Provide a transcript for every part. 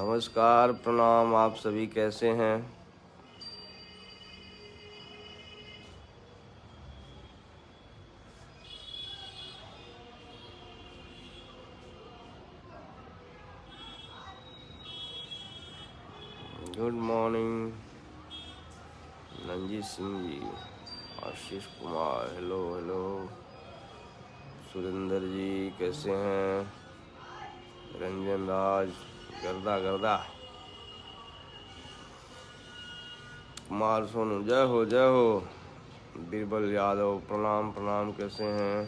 नमस्कार, प्रणाम। आप सभी कैसे हैं? Good morning Ranjit Singh ji, Ashish Kumar, hello hello. Surendra जी कैसे हैं? रंजन राज, गर्दा गर्दा, कुमार सोनू, जय हो जय हो। बीरबल यादव, प्रणाम प्रणाम, कैसे हैं?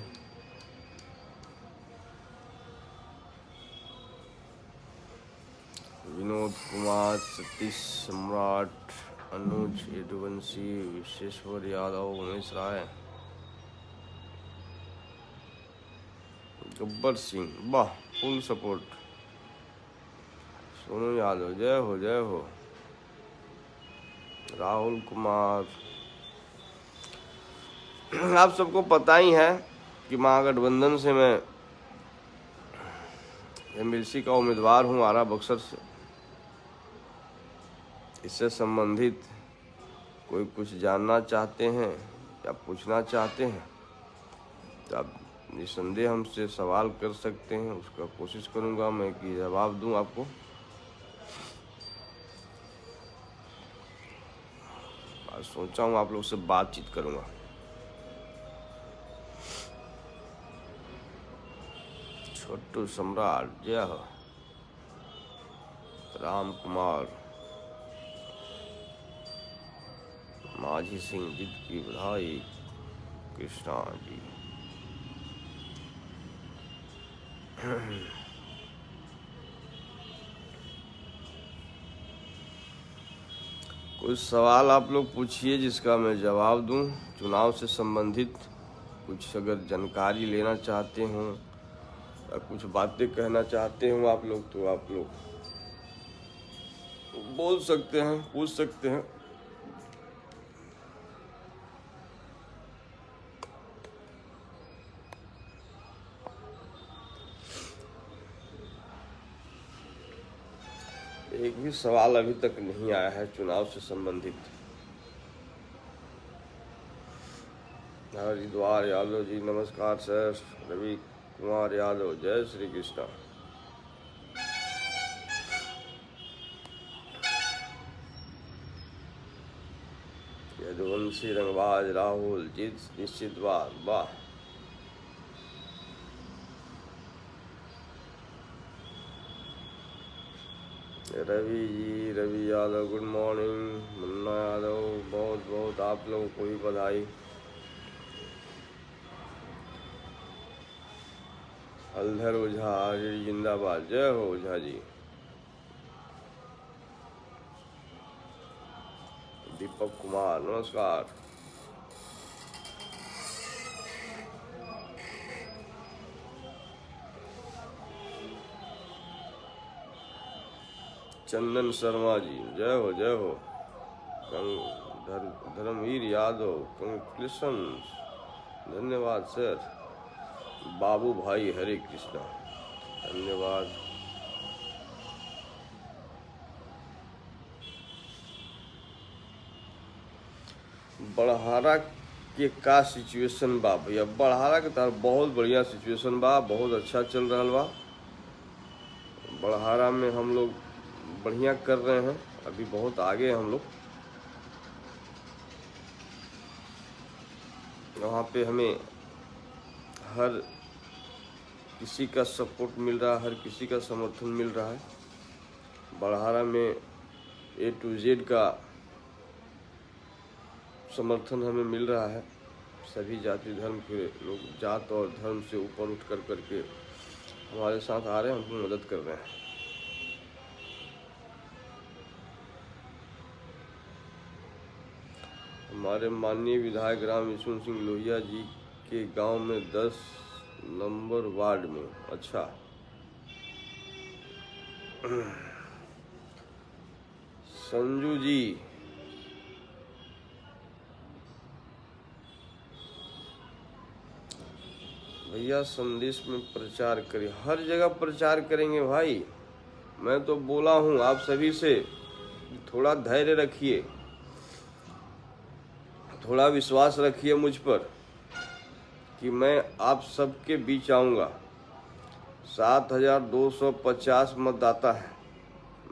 विनोद कुमार, सतीश सम्राट, अनुज यदुवंशी, विश्वेश्वर यादव, उमेश राय, गब्बर सिंह, वाह, फुल सपोर्ट। सोनू यादव, जय हो जय हो। राहुल कुमार, आप सबको पता ही है कि महागठबंधन से मैं एमएलसी का उम्मीदवार हूँ आरा बक्सर से। इससे संबंधित कोई कुछ जानना चाहते हैं या पूछना चाहते हैं तो आप निसंदेह हमसे सवाल कर सकते हैं। उसका कोशिश करूंगा मैं कि जवाब दूं आपको। आज सोचा हूँ आप लोग से बातचीत करूंगा। छोटू सम्राट, जय हो। राम कुमार, माझी सिंह, जीत की बधाई, कृष्णा जी। कुछ सवाल आप लोग पूछिए जिसका मैं जवाब दूं। चुनाव से संबंधित कुछ अगर जानकारी लेना चाहते हो या कुछ बातें कहना चाहते हो आप लोग तो आप लोग बोल सकते हैं, पूछ सकते हैं। एक भी सवाल अभी तक नहीं आया है चुनाव से संबंधित। हरिद्वार यादव जी, नमस्कार सर। रवि कुमार यादव, जय श्री कृष्णा। यदुवंशी, रंगबाज, राहुल, जीत निश्चित बात, वाह। Ravi ji, Ravi Yadav, good morning. मुन्ना यादव, बहुत बहुत आप लोगों को भी बधाई। हलधर ओझा, जिंदाबाद, जय हो ओझा जी। दीपक कुमार, नमस्कार। चंदन शर्मा जी, जय हो जय हो। धर्मवीर यादव, कंग्रेचुलेशन, धन्यवाद सर। बाबू भाई, हरे कृष्णा, धन्यवाद। बड़हारा के का सिचुएशन बा भैया? बड़हारा के तार बहुत बढ़िया सिचुएशन बा, बहुत अच्छा चल रहा बा। बड़हारा में हम लोग बढ़िया कर रहे हैं, अभी बहुत आगे हैं हम लोग। वहाँ पे हमें हर किसी का सपोर्ट मिल रहा है, हर किसी का समर्थन मिल रहा है। बड़हारा में A to Z का समर्थन हमें मिल रहा है। सभी जाति धर्म के लोग जात और धर्म से ऊपर उठ कर करके हमारे साथ आ रहे हैं, हमको मदद कर रहे हैं। हमारे माननीय विधायक राम विष्णु सिंह लोहिया जी के गांव में 10 नंबर वार्ड में, अच्छा। संजू जी, भैया संदेश में प्रचार करें। हर जगह प्रचार करेंगे भाई। मैं तो बोला हूँ आप सभी से, थोड़ा धैर्य रखिए, थोड़ा विश्वास रखिए मुझ पर कि मैं आप सबके बीच आऊँगा। 7250 मतदाता हैं,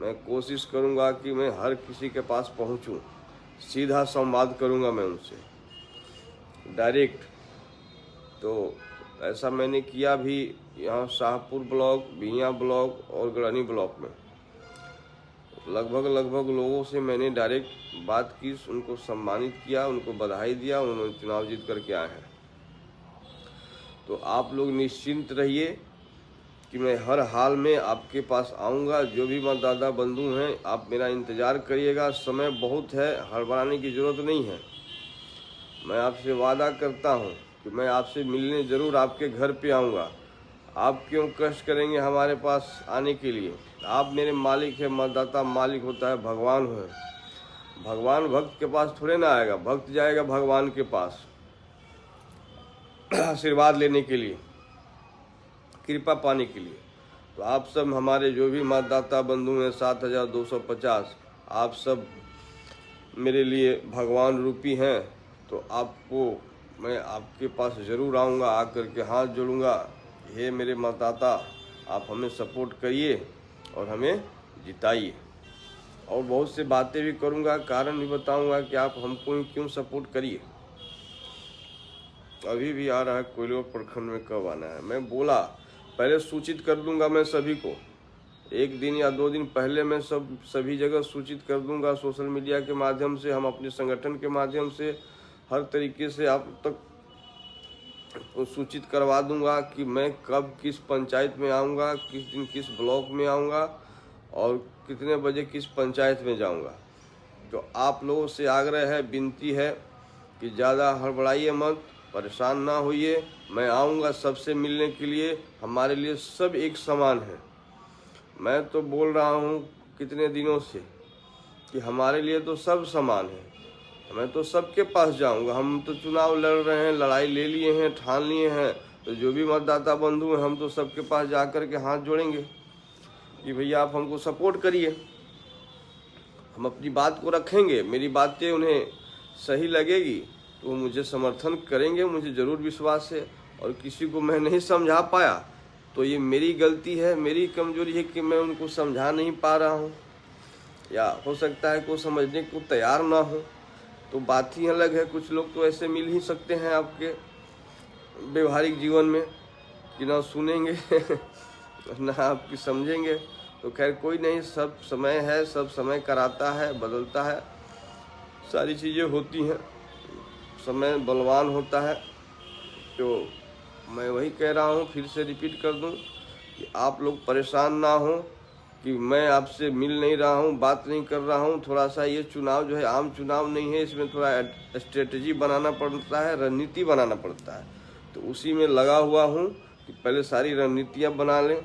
मैं कोशिश करूँगा कि मैं हर किसी के पास पहुँचूँ, सीधा संवाद करूँगा मैं उनसे डायरेक्ट। तो ऐसा मैंने किया भी यहाँ शाहपुर ब्लॉक, बिहियां ब्लॉक और गढ़नी ब्लॉक में। लगभग लोगों से मैंने डायरेक्ट बात की, उनको सम्मानित किया, उनको बधाई दिया, उन्होंने चुनाव जीत करके आए हैं। तो आप लोग निश्चिंत रहिए कि मैं हर हाल में आपके पास आऊँगा। जो भी मतदाता बंधु हैं, आप मेरा इंतज़ार करिएगा, समय बहुत है, हड़बड़ाने की ज़रूरत नहीं है। मैं आपसे वादा करता हूँ कि मैं आपसे मिलने ज़रूर आपके घर पे आऊँगा। आप क्यों कष्ट करेंगे हमारे पास आने के लिए? आप मेरे मालिक है, मतदाता मालिक होता है, भगवान है। भगवान भक्त के पास थोड़े ना आएगा, भक्त जाएगा भगवान के पास आशीर्वाद लेने के लिए, कृपा पाने के लिए। तो आप सब हमारे जो भी मतदाता बंधु हैं 7250, आप सब मेरे लिए भगवान रूपी हैं। तो आपको मैं आपके पास ज़रूर आऊँगा, आकर के हाथ जोड़ूंगा, हे मेरे मतदाता आप हमें सपोर्ट करिए और हमें जिताइए। और बहुत से बातें भी करूँगा, कारण भी बताऊँगा कि आप हमको क्यों सपोर्ट करिए। अभी भी आ रहा है कोयलो प्रखंड में कब आना है, मैं बोला पहले सूचित कर दूंगा। मैं सभी को 1 दिन या 2 दिन पहले मैं सभी जगह सूचित कर दूंगा, सोशल मीडिया के माध्यम से, हम अपने संगठन के माध्यम से, हर तरीके से आप तक सूचित करवा दूंगा कि मैं कब किस पंचायत में आऊँगा, किस दिन किस ब्लॉक में आऊँगा और कितने बजे किस पंचायत में जाऊँगा। तो आप लोगों से आग्रह है, विनती है कि ज़्यादा हड़बड़ाइए मत, परेशान ना होइए। मैं आऊँगा सबसे मिलने के लिए, हमारे लिए सब एक समान है। मैं तो बोल रहा हूँ कितने दिनों से कि हमारे लिए तो सब समान है, मैं तो सबके पास जाऊँगा। हम तो चुनाव लड़ रहे हैं, लड़ाई ले लिए हैं, ठान लिए हैं, तो जो भी मतदाता बंधु हैं हम तो सबके पास जा कर के हाथ जोड़ेंगे कि भैया आप हमको सपोर्ट करिए। हम अपनी बात को रखेंगे, मेरी बातें उन्हें सही लगेगी तो वो मुझे समर्थन करेंगे, मुझे ज़रूर विश्वास है। और किसी को मैं नहीं समझा पाया तो ये मेरी गलती है, मेरी कमजोरी है कि मैं उनको समझा नहीं पा रहा हूँ, या हो सकता है कोई समझने को तैयार ना हो, तो बात ही अलग है। कुछ लोग तो ऐसे मिल ही सकते हैं आपके व्यवहारिक जीवन में कि ना सुनेंगे ना आपकी समझेंगे। तो खैर कोई नहीं, सब समय है, सब समय कराता है, बदलता है, सारी चीज़ें होती हैं, समय बलवान होता है। तो मैं वही कह रहा हूँ, फिर से रिपीट कर दूँ कि आप लोग परेशान ना हो कि मैं आपसे मिल नहीं रहा हूँ, बात नहीं कर रहा हूँ। थोड़ा सा ये चुनाव जो है आम चुनाव नहीं है, इसमें थोड़ा स्ट्रेटजी बनाना पड़ता है, रणनीति बनाना पड़ता है। तो उसी में लगा हुआ हूँ कि पहले सारी रणनीतियाँ बना लें।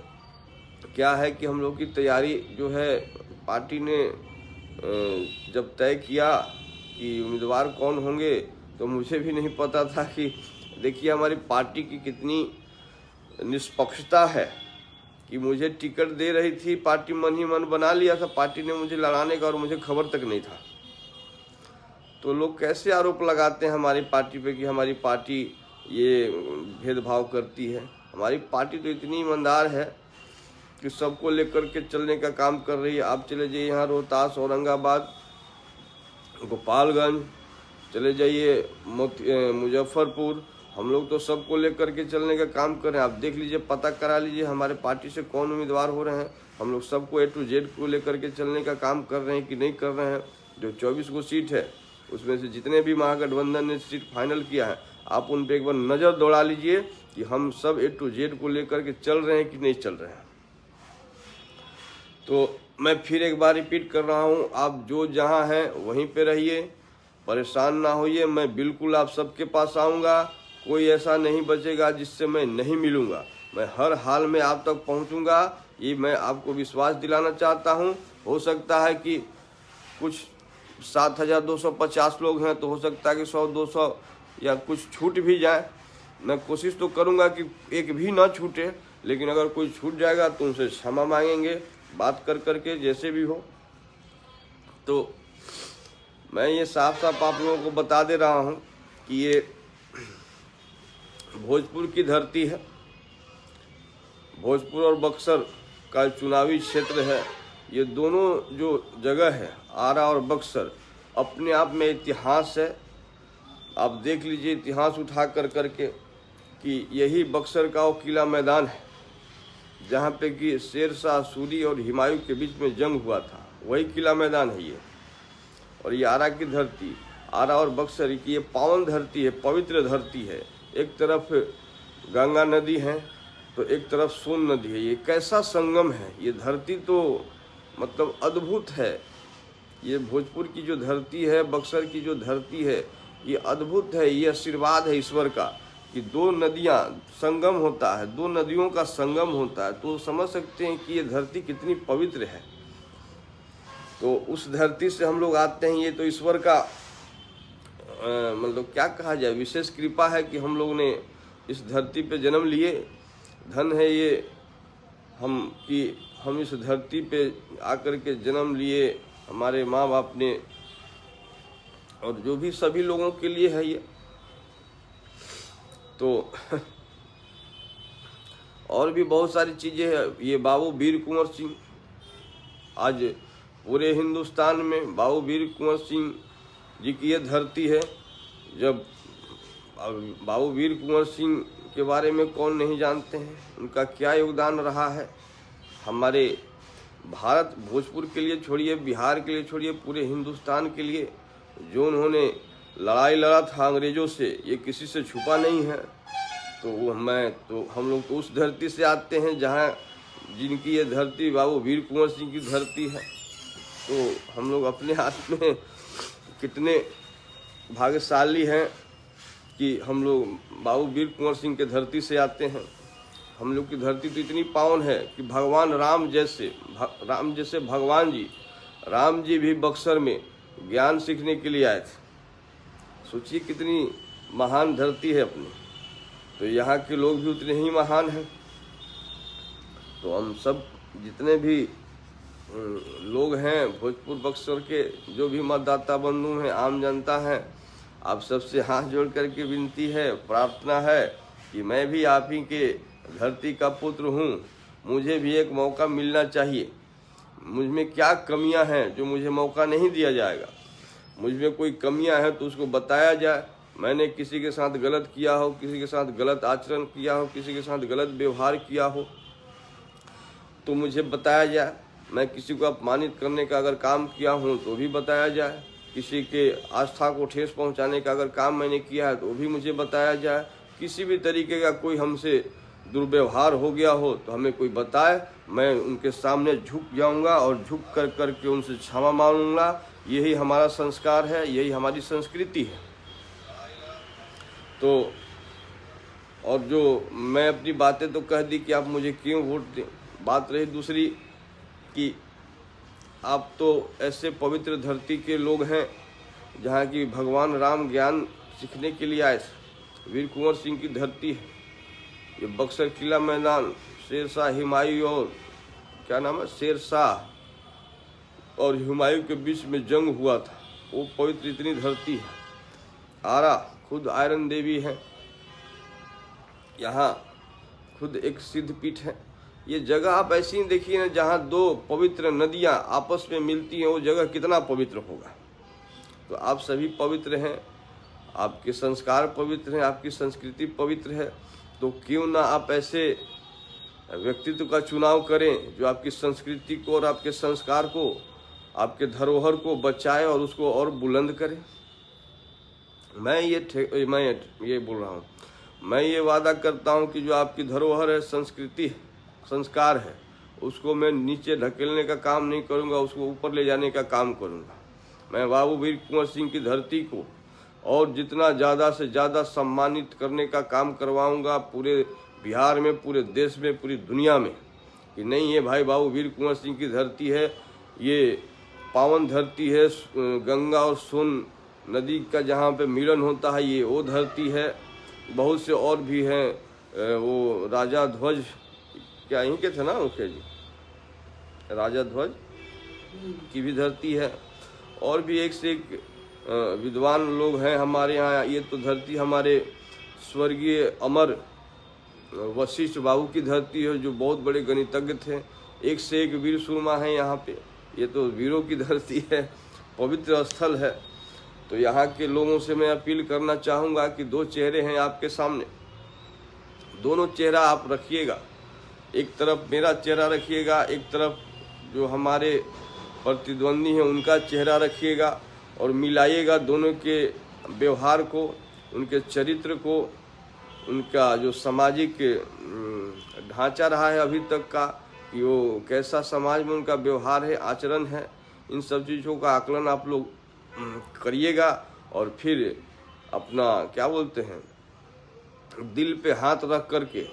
क्या है कि हम लोग की तैयारी जो है, पार्टी ने जब तय किया कि उम्मीदवार कौन होंगे तो मुझे भी नहीं पता था कि देखिए हमारी पार्टी की कितनी निष्पक्षता है कि मुझे टिकट दे रही थी, पार्टी मन ही मन बना लिया था पार्टी ने मुझे लड़ाने का, और मुझे खबर तक नहीं था। तो लोग कैसे आरोप लगाते हैं हमारी पार्टी पे कि हमारी पार्टी ये भेदभाव करती है। हमारी पार्टी तो इतनी ईमानदार है कि सबको लेकर के चलने का काम कर रही है। आप चले जाइए यहाँ रोहतास, औरंगाबाद, गोपालगंज, चले जाइए मुजफ्फरपुर, हम लोग तो सबको लेकर के चलने का काम कर रहे हैं। आप देख लीजिए, पता करा लीजिए हमारे पार्टी से कौन उम्मीदवार हो रहे हैं। हम लोग सबको A to Z को लेकर के चलने का काम कर रहे हैं कि नहीं कर रहे हैं। जो 24 गो सीट है उसमें से जितने भी महागठबंधन ने सीट फाइनल किया है, आप उन पर एक बार नज़र दौड़ा लीजिए कि हम सब A to Z को लेकर के चल रहे हैं कि नहीं चल रहे हैं। तो मैं फिर एक बार रिपीट कर रहा हूँ, आप जो जहाँ हैं वहीं पे रहिए, परेशान ना होइए। मैं बिल्कुल आप सबके पास आऊँगा, कोई ऐसा नहीं बचेगा जिससे मैं नहीं मिलूँगा। मैं हर हाल में आप तक पहुँचूँगा, ये मैं आपको विश्वास दिलाना चाहता हूँ। हो सकता है कि कुछ 7250 लोग हैं, तो हो सकता है कि 100-200 या कुछ छूट भी जाए। मैं कोशिश तो करूँगा कि एक भी ना छूटे, लेकिन अगर कोई छूट जाएगा तो उनसे क्षमा मांगेंगे। बात कर करके जैसे भी हो। तो मैं ये साफ साफ आप लोगों को बता दे रहा हूँ कि ये भोजपुर की धरती है। भोजपुर और बक्सर का चुनावी क्षेत्र है। ये दोनों जो जगह है, आरा और बक्सर, अपने आप में इतिहास है। आप देख लीजिए इतिहास उठा कर करके कि यही बक्सर का वो किला मैदान है जहाँ पे कि शेर शाह सूरी और हुमायूं के बीच में जंग हुआ था, वही किला मैदान है ये। और ये आरा की धरती, आरा और बक्सर की ये पावन धरती है, पवित्र धरती है। एक तरफ गंगा नदी है तो एक तरफ सोन नदी है। ये कैसा संगम है, ये धरती तो मतलब अद्भुत है। ये भोजपुर की जो धरती है, बक्सर की जो धरती है, ये अद्भुत है। ये आशीर्वाद है ईश्वर का कि दो नदियाँ संगम होता है, दो नदियों का संगम होता है। तो समझ सकते हैं कि ये धरती कितनी पवित्र है। तो उस धरती से हम लोग आते हैं। ये तो ईश्वर का मतलब क्या कहा जाए, विशेष कृपा है कि हम लोग ने इस धरती पे जन्म लिए। धन है ये हम इस धरती पे आकर के जन्म लिए, हमारे माँ बाप ने, और जो भी सभी लोगों के लिए है ये। तो और भी बहुत सारी चीज़ें हैं। ये बाबू वीर कुंवर सिंह, आज पूरे हिंदुस्तान में बाबू वीर कुंवर सिंह जी की ये धरती है। जब बाबू वीर कुंवर सिंह के बारे में कौन नहीं जानते हैं, उनका क्या योगदान रहा है हमारे भारत, भोजपुर के लिए छोड़िए, बिहार के लिए छोड़िए, पूरे हिंदुस्तान के लिए जो उन्होंने लड़ाई लड़ा था अंग्रेज़ों से, ये किसी से छुपा नहीं है। तो हम लोग तो उस धरती से आते हैं जहाँ जिनकी ये धरती बाबू वीर कुंवर सिंह की धरती है। तो हम लोग अपने हाथ में कितने भाग्यशाली हैं कि हम लोग बाबू वीर कुंवर सिंह के धरती से आते हैं। हम लोग की धरती तो इतनी पावन है कि भगवान राम जैसे भगवान जी, राम जी भी बक्सर में ज्ञान सीखने के लिए आए थे। सोचिए कितनी महान धरती है अपनी। तो यहाँ के लोग भी उतने ही महान हैं। तो हम सब जितने भी लोग हैं भोजपुर बक्सर के, जो भी मतदाता बंधु हैं, आम जनता हैं, आप सबसे हाथ जोड़ करके विनती है, प्रार्थना है कि मैं भी आप ही के धरती का पुत्र हूँ। मुझे भी एक मौका मिलना चाहिए। मुझ में क्या कमियां हैं जो मुझे मौका नहीं दिया जाएगा। मुझ में कोई कमियां हैं तो उसको बताया जाए। मैंने किसी के साथ गलत किया हो, किसी के साथ गलत आचरण किया हो, किसी के साथ गलत व्यवहार किया हो तो मुझे बताया जाए। मैं किसी को अपमानित करने का अगर काम किया हूँ तो भी बताया जाए। किसी के आस्था को ठेस पहुँचाने का अगर काम मैंने किया है तो भी मुझे बताया जाए। किसी भी तरीके का कोई हमसे दुर्व्यवहार हो गया हो तो हमें कोई बताए। मैं उनके सामने झुक जाऊंगा और झुक कर करके उनसे क्षमा मांगूंगा। यही हमारा संस्कार है, यही हमारी संस्कृति है। तो और जो मैं अपनी बातें तो कह दी कि आप मुझे क्यों वोट दें। बात रही दूसरी कि आप तो ऐसे पवित्र धरती के लोग हैं जहाँ की भगवान राम ज्ञान सीखने के लिए आए थे। वीर कुंवर सिंह की धरती है ये, बक्सर किला मैदान, शेर शाह हुमायूं और क्या नाम है, शेर शाह और हुमायूं के बीच में जंग हुआ था। वो पवित्र इतनी धरती है। आरा खुद आयरन देवी है, यहाँ खुद एक सिद्ध पीठ है। ये जगह आप ऐसी ही देखिए ना, जहाँ दो पवित्र नदियाँ आपस में मिलती हैं, वो जगह कितना पवित्र होगा। तो आप सभी पवित्र हैं, आपके संस्कार पवित्र हैं, आपकी संस्कृति पवित्र है। तो क्यों ना आप ऐसे व्यक्तित्व का चुनाव करें जो आपकी संस्कृति को और आपके संस्कार को, आपके धरोहर को बचाए और उसको और बुलंद करे। मैं ये बोल रहा हूँ, मैं ये वादा करता हूँ कि जो आपकी धरोहर है, संस्कृति है, संस्कार है, उसको मैं नीचे ढकेलने का काम नहीं करूँगा, उसको ऊपर ले जाने का काम करूँगा। मैं बाबू वीर कुंवर सिंह की धरती को और जितना ज़्यादा से ज़्यादा सम्मानित करने का काम करवाऊँगा पूरे बिहार में, पूरे देश में, पूरी दुनिया में, कि नहीं ये भाई बाबू वीर कुंवर सिंह की धरती है, ये पावन धरती है। गंगा और सोन नदी का जहाँ पे मिलन होता है ये वो धरती है। बहुत से और भी हैं, वो राजा ध्वज क्या यहीं के थे ना मुखिया जी, राजा ध्वज की भी धरती है, और भी एक से एक विद्वान लोग हैं हमारे यहाँ। ये तो धरती हमारे स्वर्गीय अमर वशिष्ठ बाबू की धरती है, जो बहुत बड़े गणितज्ञ थे। एक से एक वीर सुरमा है यहाँ पे। ये तो वीरों की धरती है, पवित्र स्थल है। तो यहाँ के लोगों से मैं अपील करना चाहूँगा कि दो चेहरे हैं आपके सामने, दोनों चेहरा आप रखिएगा। एक तरफ मेरा चेहरा रखिएगा, एक तरफ जो हमारे प्रतिद्वंदी हैं उनका चेहरा रखिएगा, और मिलाइएगा दोनों के व्यवहार को, उनके चरित्र को, उनका जो सामाजिक ढांचा रहा है अभी तक का, कि वो कैसा समाज में उनका व्यवहार है, आचरण है। इन सब चीज़ों का आकलन आप लोग करिएगा, और फिर अपना क्या बोलते हैं, दिल पे हाथ रख करके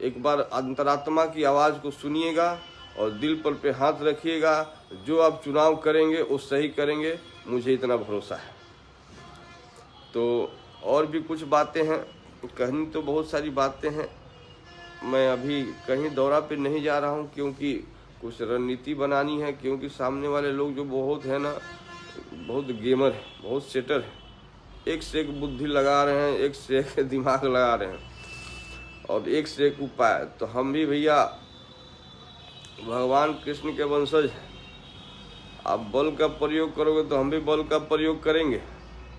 एक बार अंतरात्मा की आवाज़ को सुनिएगा और दिल पर पे हाथ रखिएगा। जो आप चुनाव करेंगे वो सही करेंगे, मुझे इतना भरोसा है। तो और भी कुछ बातें हैं, कहनी तो बहुत सारी बातें हैं। मैं अभी कहीं दौरा पे नहीं जा रहा हूँ, क्योंकि कुछ रणनीति बनानी है, क्योंकि सामने वाले लोग जो बहुत है ना, बहुत गेमर है, बहुत सेटर है, एक से एक बुद्धि लगा रहे हैं, एक से एक दिमाग लगा रहे हैं, और एक से एक उपाय। तो हम भी भैया भगवान कृष्ण के वंशज हैं। आप बल का प्रयोग करोगे तो हम भी बल का प्रयोग करेंगे,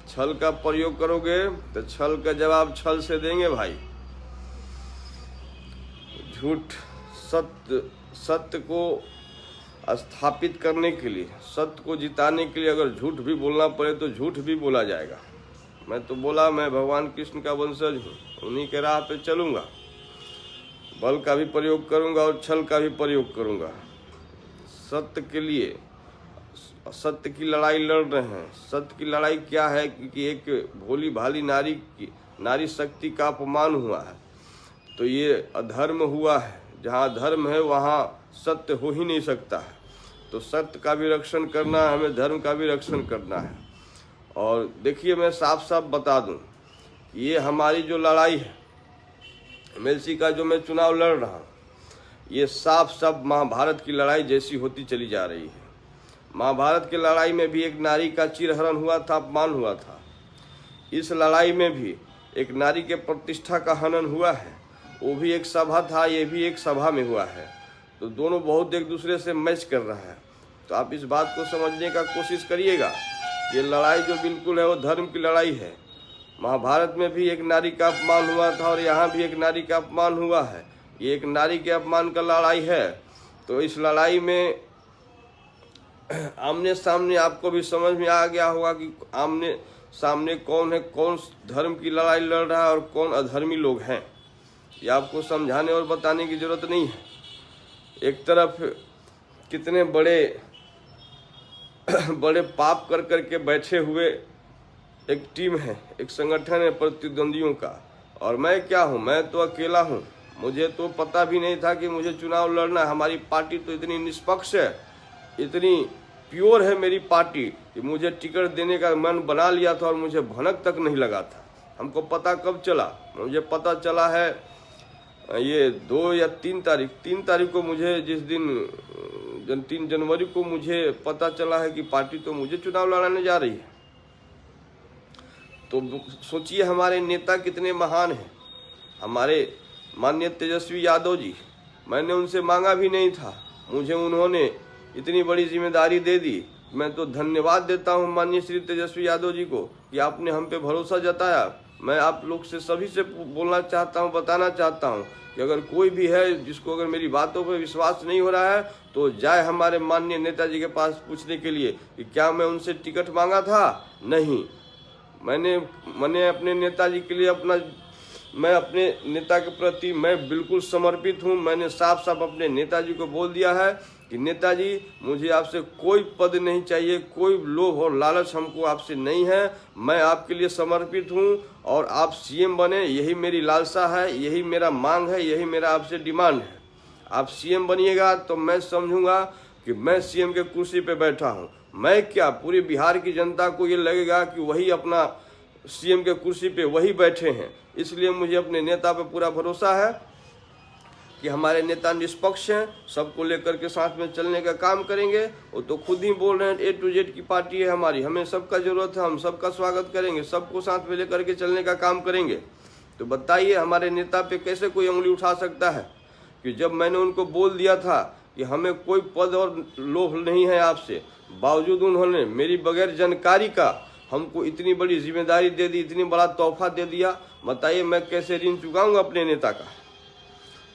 छल का प्रयोग करोगे तो छल का जवाब छल से देंगे भाई। झूठ सत्य को स्थापित करने के लिए, सत्य को जिताने के लिए अगर झूठ भी बोलना पड़े तो झूठ भी बोला जाएगा। मैं तो बोला मैं भगवान कृष्ण का वंशज हूँ, उन्हीं के राह पे चलूँगा, बल का भी प्रयोग करूँगा और छल का भी प्रयोग करूँगा। सत्य के लिए, सत्य की लड़ाई लड़ रहे हैं। सत्य की लड़ाई क्या है कि एक भोली भाली नारी शक्ति का अपमान हुआ है, तो ये अधर्म हुआ है। जहाँ धर्म है वहाँ सत्य हो ही नहीं सकता है। तो सत्य का भी रक्षण करना है हमें, धर्म का भी रक्षण करना है। और देखिए मैं साफ साफ बता दूं, ये हमारी जो लड़ाई है एमएलसी का, जो मैं चुनाव लड़ रहा हूँ, ये साफ साफ महाभारत की लड़ाई जैसी होती चली जा रही है। महाभारत की लड़ाई में भी एक नारी का चिरहरण हुआ था, अपमान हुआ था। इस लड़ाई में भी एक नारी के प्रतिष्ठा का हनन हुआ है, वो भी एक सभा था, ये भी एक सभा में हुआ है। तो दोनों बहुत एक दूसरे से मैच कर रहा है। तो आप इस बात को समझने का कोशिश करिएगा। ये लड़ाई जो बिल्कुल है वो धर्म की लड़ाई है। महाभारत में भी एक नारी का अपमान हुआ था और यहाँ भी एक नारी का अपमान हुआ है। ये एक नारी के अपमान का लड़ाई है। तो इस लड़ाई में आमने सामने आपको भी समझ में आ गया होगा कि आमने सामने कौन है, कौन धर्म की लड़ाई लड़ रहा है और कौन अधर्मी लोग हैं। ये आपको समझाने और बताने की जरूरत नहीं है। एक तरफ कितने बड़े पाप कर करके बैठे हुए एक टीम है, एक संगठन है प्रतिद्वंदियों का, और मैं क्या हूँ, मैं तो अकेला हूँ। मुझे तो पता भी नहीं था कि मुझे चुनाव लड़ना। हमारी पार्टी तो इतनी निष्पक्ष है, इतनी प्योर है मेरी पार्टी कि मुझे टिकट देने का मन बना लिया था और मुझे भनक तक नहीं लगा था। हमको पता कब चला? मुझे पता चला है ये 2 या 3 तारीख को मुझे, जिस दिन 3 जनवरी को मुझे पता चला है कि पार्टी तो मुझे चुनाव लड़ाने जा रही है। तो सोचिए हमारे नेता कितने महान हैं। हमारे माननीय तेजस्वी यादव जी, मैंने उनसे मांगा भी नहीं था, मुझे उन्होंने इतनी बड़ी जिम्मेदारी दे दी। मैं तो धन्यवाद देता हूं माननीय श्री तेजस्वी यादव जी को कि आपने हम पे भरोसा जताया। मैं आप लोग से सभी से बोलना चाहता हूं, बताना चाहता हूं कि अगर कोई भी है जिसको अगर मेरी बातों पर विश्वास नहीं हो रहा है तो जाए हमारे माननीय नेताजी के पास पूछने के लिए कि क्या मैं उनसे टिकट मांगा था? नहीं। मैंने अपने नेताजी के लिए मैं अपने नेता के प्रति मैं बिल्कुल समर्पित हूं। मैंने साफ साफ अपने नेताजी को बोल दिया है कि नेताजी मुझे आपसे कोई पद नहीं चाहिए, कोई लोभ और लालच हमको आपसे नहीं है। मैं आपके लिए समर्पित हूं और आप सीएम बने, यही मेरी लालसा है, यही मेरा मांग है, यही मेरा आपसे डिमांड है। आप सीएम बनिएगा तो मैं समझूंगा कि मैं सीएम के कुर्सी पे बैठा हूं। मैं क्या, पूरे बिहार की जनता को ये लगेगा कि वही अपना सीएम के कुर्सी पे वही बैठे हैं। इसलिए मुझे अपने नेता पे पूरा भरोसा है कि हमारे नेता निष्पक्ष हैं, सबको लेकर के साथ में चलने का काम करेंगे। वो तो खुद ही बोल रहे हैं A to Z की पार्टी है हमारी, हमें सबका जरूरत है, हम सबका स्वागत करेंगे, सबको साथ में लेकर के चलने का काम करेंगे। तो बताइए हमारे नेता पे कैसे कोई उंगली उठा सकता है कि जब मैंने उनको बोल दिया था कि हमें कोई पद और लोभ नहीं है आपसे, बावजूद उन्होंने मेरी बगैर जानकारी का हमको इतनी बड़ी जिम्मेदारी दे दी, इतनी बड़ा तोहफा दे दिया। बताइए मैं कैसे ऋण चुकाऊंगा अपने नेता का।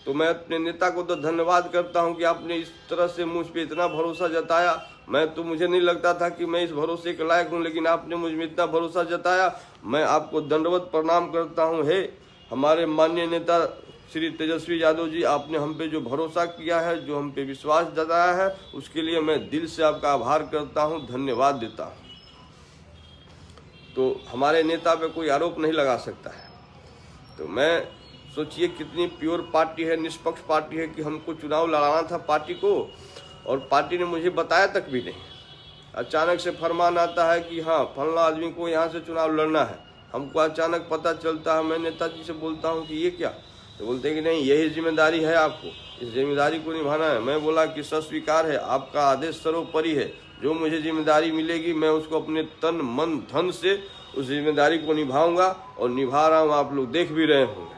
तो मैं अपने नेता को तो धन्यवाद करता हूं कि आपने इस तरह से मुझ पे इतना भरोसा जताया। मुझे नहीं लगता था कि मैं इस भरोसे के लायक हूं, लेकिन आपने मुझ में इतना भरोसा जताया। मैं आपको दंडवत प्रणाम करता हूं। हे हमारे माननीय नेता श्री तेजस्वी यादव जी, आपने हम पे जो भरोसा किया है, जो हम पे विश्वास जताया है, उसके लिए मैं दिल से आपका आभार करता हूँ, धन्यवाद देता हूँ। तो हमारे नेता पे कोई आरोप नहीं लगा सकता है। तो मैं सोचिए कितनी प्योर पार्टी है, निष्पक्ष पार्टी है कि हमको चुनाव लड़ाना था पार्टी को, और पार्टी ने मुझे बताया तक भी नहीं। अचानक से फरमान आता है कि हाँ फलाना आदमी को यहाँ से चुनाव लड़ना है। हमको अचानक पता चलता है, मैं नेताजी से बोलता हूँ कि ये क्या, तो बोलते हैं कि नहीं यही जिम्मेदारी है, आपको इस जिम्मेदारी को निभाना है। मैं बोला कि सस्वीकार है, आपका आदेश सर्वोपरि है, जो मुझे जिम्मेदारी मिलेगी मैं उसको अपने तन मन धन से उस जिम्मेदारी को निभाऊंगा, और निभा रहा हूँ, आप लोग देख भी रहे होंगे।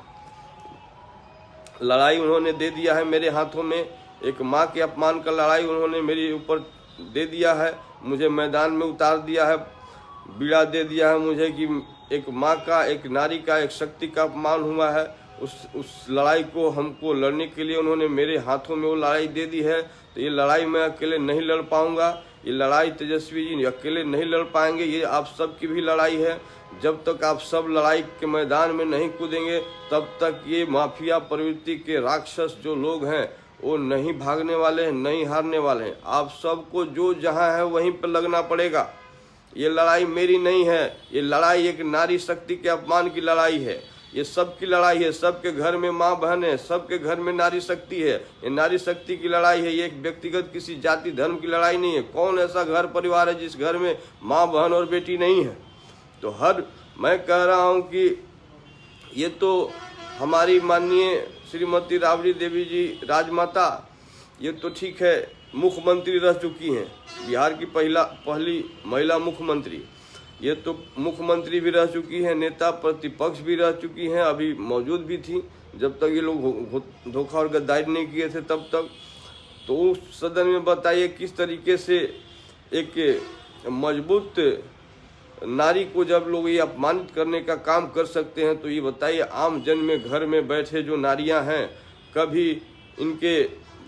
लड़ाई उन्होंने दे दिया है मेरे हाथों में, एक माँ के अपमान का लड़ाई उन्होंने मेरे ऊपर दे दिया है, मुझे मैदान में उतार दिया है, बीड़ा दे दिया है मुझे कि एक माँ का, एक नारी का, एक शक्ति का अपमान हुआ है। उस लड़ाई को हमको लड़ने के लिए उन्होंने मेरे हाथों में वो लड़ाई दे दी है। तो ये लड़ाई मैं अकेले नहीं लड़ पाऊंगा, ये लड़ाई तेजस्वी जी अकेले नहीं लड़ पाएंगे, ये आप सब की भी लड़ाई है। जब तक आप सब लड़ाई के मैदान में नहीं कूदेंगे तब तक ये माफिया प्रवृत्ति के राक्षस जो लोग हैं वो नहीं भागने वाले हैं, नहीं हारने वाले हैं। आप सबको जो जहां है वहीं पर लगना पड़ेगा। ये लड़ाई मेरी नहीं है, ये लड़ाई एक नारी शक्ति के अपमान की लड़ाई है, ये सबकी लड़ाई है। सबके घर में माँ बहन है, सबके घर में नारी शक्ति है, ये नारी शक्ति की लड़ाई है। ये एक व्यक्तिगत किसी जाति धर्म की लड़ाई नहीं है। कौन ऐसा घर परिवार है जिस घर में माँ बहन और बेटी नहीं है। तो मैं कह रहा हूँ कि ये तो हमारी माननीय श्रीमती राबड़ी देवी जी राजमाता, ये तो ठीक है मुख्यमंत्री रह चुकी हैं, बिहार की पहली महिला मुख्यमंत्री। ये तो मुख्यमंत्री भी रह चुकी हैं, नेता प्रतिपक्ष भी रह चुकी हैं, अभी मौजूद भी थी जब तक ये लोग धोखा और गद्दारी नहीं किए थे तब तक। तो उस सदन में बताइए किस तरीके से एक मजबूत नारी को जब लोग ये अपमानित करने का काम कर सकते हैं, तो ये बताइए आम जन में घर में बैठे जो नारियां हैं,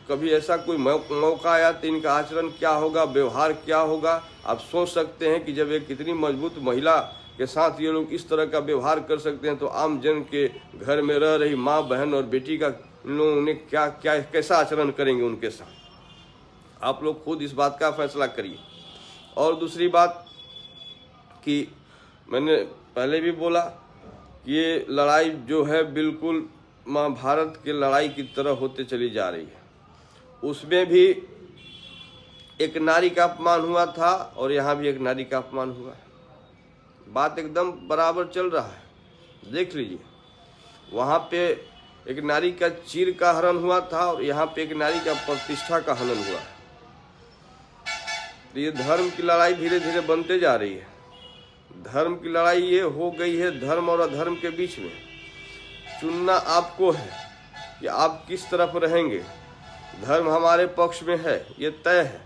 कभी ऐसा कोई मौका आया तो इनका आचरण क्या होगा, व्यवहार क्या होगा। आप सोच सकते हैं कि जब एक कितनी मजबूत महिला के साथ ये लोग इस तरह का व्यवहार कर सकते हैं, तो आम जन के घर में रह रही माँ बहन और बेटी का इन लोगों ने कैसा आचरण करेंगे उनके साथ। आप लोग खुद इस बात का फैसला करिए। और दूसरी बात कि मैंने पहले भी बोला कि ये लड़ाई जो है बिल्कुल महाभारत की लड़ाई की तरह होते चली जा रही है। उसमें भी एक नारी का अपमान हुआ था और यहाँ भी एक नारी का अपमान हुआ है। बात एकदम बराबर चल रहा है, देख लीजिए। वहाँ पे एक नारी का चीर का हनन हुआ था और यहाँ पे एक नारी का प्रतिष्ठा का हनन हुआ है। तो ये धर्म की लड़ाई धीरे धीरे बनते जा रही है। धर्म की लड़ाई ये हो गई है धर्म और अधर्म के बीच में। चुनना आपको है कि आप किस तरफ रहेंगे। धर्म हमारे पक्ष में है, ये तय है,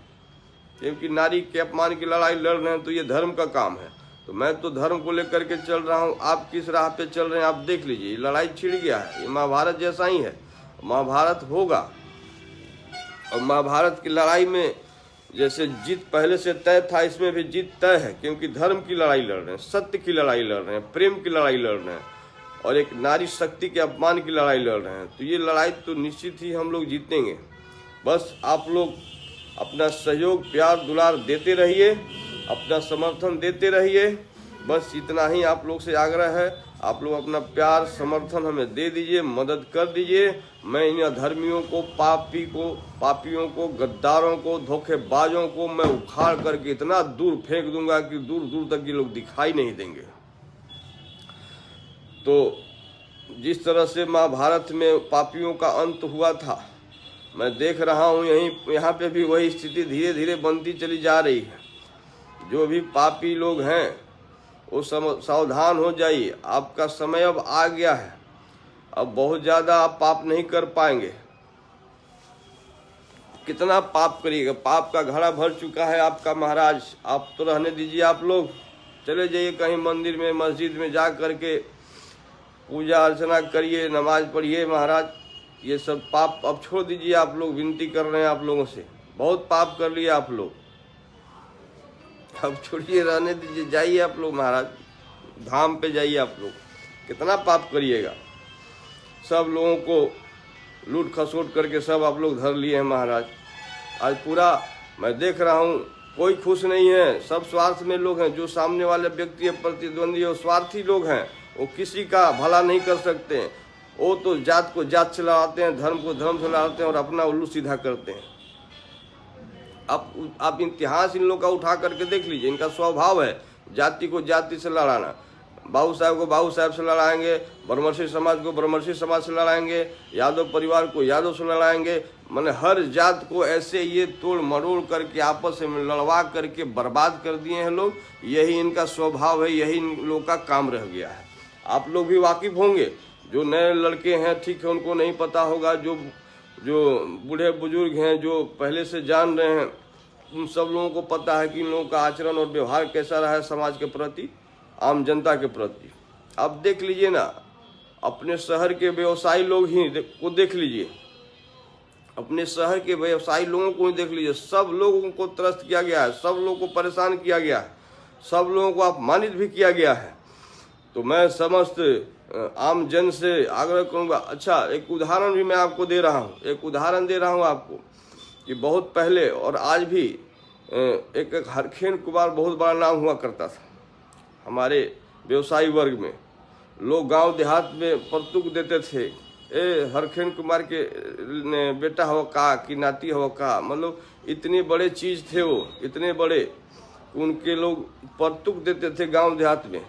क्योंकि नारी के अपमान की लड़ाई लड़ रहे हैं तो ये धर्म का काम है। तो मैं तो धर्म को लेकर के चल रहा हूँ, आप किस राह पे चल रहे हैं आप देख लीजिए। ये लड़ाई छिड़ गया है, ये महाभारत जैसा ही है, महाभारत होगा। और महाभारत की लड़ाई में जैसे जीत पहले से तय था, इसमें भी जीत तय है, क्योंकि धर्म की लड़ाई लड़ रहे हैं, सत्य की लड़ाई लड़ रहे हैं, प्रेम की लड़ाई लड़ रहे हैं और एक नारी शक्ति के अपमान की लड़ाई लड़ रहे हैं। तो ये लड़ाई तो निश्चित ही हम लोग जीतेंगे। बस आप लोग अपना सहयोग प्यार दुलार देते रहिए, अपना समर्थन देते रहिए। बस इतना ही आप लोग से आग्रह है। आप लोग अपना प्यार समर्थन हमें दे दीजिए, मदद कर दीजिए। मैं इन अधर्मियों को, पापियों को, गद्दारों को, धोखेबाजों को मैं उखाड़ करके इतना दूर फेंक दूंगा कि दूर दूर तक ये लोग दिखाई नहीं देंगे। तो जिस तरह से महाभारत में पापियों का अंत हुआ था, मैं देख रहा हूँ यहाँ पे भी वही स्थिति धीरे धीरे बनती चली जा रही है। जो भी पापी लोग हैं वो सावधान हो जाइए, आपका समय अब आ गया है। अब बहुत ज़्यादा आप पाप नहीं कर पाएंगे। कितना पाप करिएगा, पाप का घड़ा भर चुका है आपका महाराज। आप तो रहने दीजिए, आप लोग चले जाइए कहीं मंदिर में मस्जिद में जा करके पूजा अर्चना करिए, नमाज पढ़िए महाराज। ये सब पाप अब छोड़ दीजिए, आप लोग विनती कर रहे हैं आप लोगों से। बहुत पाप कर लिए आप लोग, अब छोड़िए, रहने दीजिए, जाइए आप लोग महाराज, धाम पे जाइए आप लोग। कितना पाप करिएगा, सब लोगों को लूट खसोट करके सब आप लोग धर लिए हैं महाराज। आज पूरा मैं देख रहा हूँ कोई खुश नहीं है, सब स्वार्थ में लोग हैं। जो सामने वाले व्यक्ति है प्रतिद्वंदी, वो स्वार्थी लोग हैं, वो किसी का भला नहीं कर सकते हैं। वो तो जात को जात से लड़ाते हैं, धर्म को धर्म से लड़ाते हैं और अपना उल्लू सीधा करते हैं। आप इतिहास इन लोग का उठा करके देख लीजिए, इनका स्वभाव है जाति को जाति से लड़ाना। बाबू साहब को बाबू साहब से लड़ाएंगे, ब्रह्मर्षि समाज को ब्रह्मर्षि समाज से लड़ाएंगे, यादव परिवार को यादव से लड़ाएंगे। मैंने हर जात को ऐसे ये तोड़ मरोड़ करके आपस में लड़वा करके बर्बाद कर दिए हैं लोग। यही इनका स्वभाव है, यही इन लोग का काम रह गया है। आप लोग भी वाकिफ होंगे, जो नए लड़के हैं ठीक है, उनको नहीं पता होगा। जो बूढ़े बुजुर्ग हैं, जो पहले से जान रहे हैं, उन सब लोगों को पता है कि इन लोगों का आचरण और व्यवहार कैसा रहा है समाज के प्रति, आम जनता के प्रति। अब देख लीजिए ना, अपने शहर के व्यवसायी लोग ही को देख लीजिए, अपने शहर के व्यवसायी लोगों को ही देख लीजिए। सब लोगों को त्रस्त किया गया है, सब लोगों को परेशान किया गया है, सब लोगों को अपमानित भी किया गया है। तो मैं समस्त आम जन से आग्रह करूंगा। अच्छा, एक उदाहरण भी मैं आपको दे रहा हूँ, एक उदाहरण दे रहा हूँ आपको कि बहुत पहले और आज भी एक हरखेन कुमार बहुत बड़ा नाम हुआ करता था हमारे व्यवसायी वर्ग में। लोग गांव देहात में परतुक देते थे, ए हरखेन कुमार के बेटा हो का कि नाती हो का, मतलब इतने बड़े चीज थे वो, इतने बड़े, उनके लोग परतुक देते थे गांव देहात में।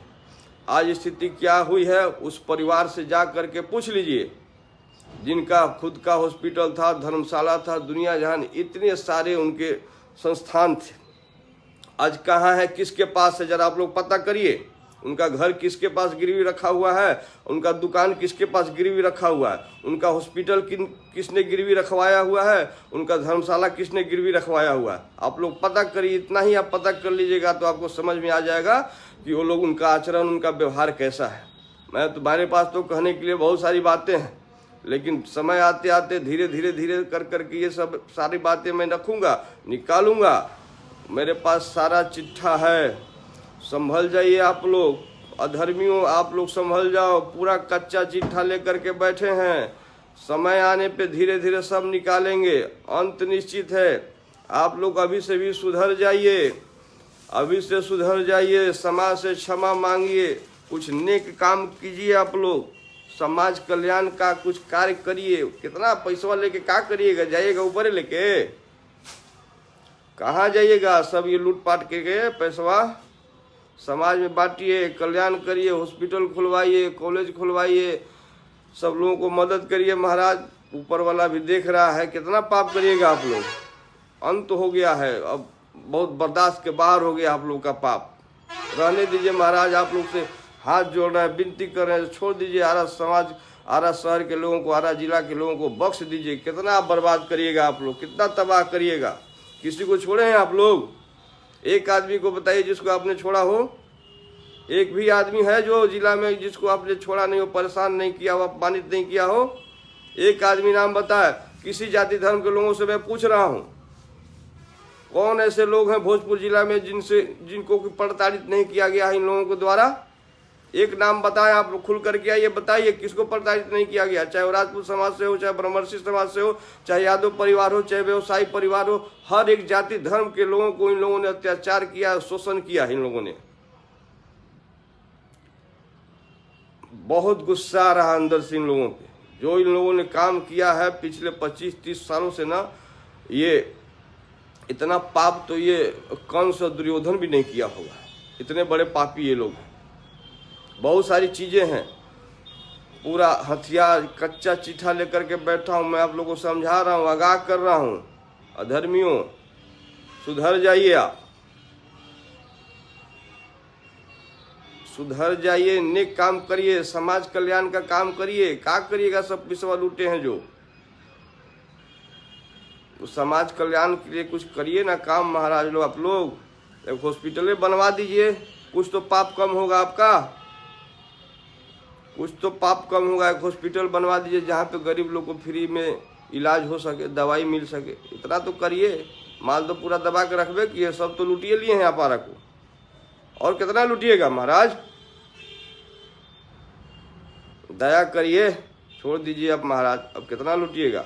आज स्थिति क्या हुई है, उस परिवार से जा करके पूछ लीजिए, जिनका खुद का हॉस्पिटल था, धर्मशाला था, दुनिया जहान इतने सारे उनके संस्थान थे, आज कहाँ है, किसके पास है, जरा आप लोग पता करिए। उनका घर किसके पास गिरवी रखा हुआ है, उनका दुकान किसके पास गिरवी रखा हुआ है, उनका हॉस्पिटल किसने गिरवी रखवाया हुआ है, उनका धर्मशाला किसने गिरवी रखवाया हुआ है। आप लोग पता करिए, इतना ही आप पता कर लीजिएगा तो आपको समझ में आ जाएगा कि वो लोग, उनका आचरण, उनका व्यवहार कैसा है। मैं तुम्हारे पास तो कहने के लिए बहुत सारी बातें हैं, लेकिन समय आते आते धीरे धीरे धीरे कर करके ये सब सारी बातें मैं रखूंगा, निकालूंगा। मेरे पास सारा चिट्ठा है, संभल जाइए आप लोग, अधर्मियों आप लोग संभल जाओ। पूरा कच्चा चिट्ठा लेकर के बैठे हैं, समय आने पे धीरे धीरे सब निकालेंगे, अंत निश्चित है। आप लोग अभी से भी सुधर जाइए, अभी से सुधर जाइए, समाज से क्षमा मांगिए, कुछ नेक काम कीजिए। आप लोग समाज कल्याण का कुछ कार्य करिए। कितना पैसा लेके क्या करिएगा, जाइएगा ऊपर लेके, कहाँ जाइएगा? सब ये लूटपाट के पैसा समाज में बांटिए, कल्याण करिए, हॉस्पिटल खुलवाइए, कॉलेज खुलवाइए, सब लोगों को मदद करिए महाराज। ऊपर वाला भी देख रहा है, कितना पाप करिएगा आप लोग। अंत हो गया है, अब बहुत बर्दाश्त के बाहर हो गया आप लोग का पाप। रहने दीजिए महाराज, आप लोग से हाथ जोड़ रहे हैं, विनती कर रहे हैं, छोड़ दीजिए। आरा समाज, आरा शहर के लोगों को, आरा जिला के लोगों को बख्श दीजिए। कितना आप बर्बाद करिएगा आप लोग, कितना तबाह करिएगा। किसी को छोड़े हैं आप लोग? एक आदमी को बताइए जिसको आपने छोड़ा हो। एक भी आदमी है जो जिला में जिसको आपने छोड़ा नहीं हो, परेशान नहीं किया हो, अपमानित नहीं किया हो? एक आदमी नाम बताए। किसी जाति धर्म के लोगों से मैं पूछ रहा हूँ, कौन ऐसे लोग हैं भोजपुर जिला में जिनको प्रताड़ित नहीं किया गया है इन लोगों के द्वारा? एक नाम बताएं आप लोग, खुल करके आइए, बताइए किसको प्रताड़ित नहीं किया गया। चाहे वो राजपूत समाज से हो, चाहे ब्रह्मर्षि समाज से हो, चाहे यादव परिवार हो, चाहे व्यवसायी परिवार हो, हर एक जाति धर्म के लोगों को इन लोगों ने अत्याचार किया, शोषण किया इन लोगों ने। बहुत गुस्सा आ रहा अंदर से इन लोगों पे, जो इन लोगों ने काम किया है पिछले 25-30 सालों से ना, ये इतना पाप तो ये कंस और दुर्योधन भी नहीं किया होगा। इतने बड़े पापी ये लोग हैं। बहुत सारी चीजें हैं, पूरा हथियार कच्चा चिट्ठा लेकर के बैठा हूँ। मैं आप लोगों को समझा रहा हूँ, आगाह कर रहा हूँ, अधर्मियों सुधर जाइए, आप सुधर जाइए, नेक काम करिए, समाज कल्याण का काम करिए। क्या करिएगा? सब पिसवा लूटे हैं जो, तो समाज कल्याण के लिए कुछ करिए ना काम महाराज लोग। आप लोग एक हॉस्पिटल बनवा दीजिए, कुछ तो पाप कम होगा आपका, कुछ तो पाप कम होगा। एक हॉस्पिटल बनवा दीजिए जहाँ पे गरीब लोग को फ्री में इलाज हो सके, दवाई मिल सके, इतना तो करिए। माल तो पूरा दबा के रखबे किए, सब तो लुटिए लिए हैं अपारा को, और कितना लुटिएगा महाराज? दया करिए, छोड़ दीजिए अब महाराज, अब कितना लुटिएगा?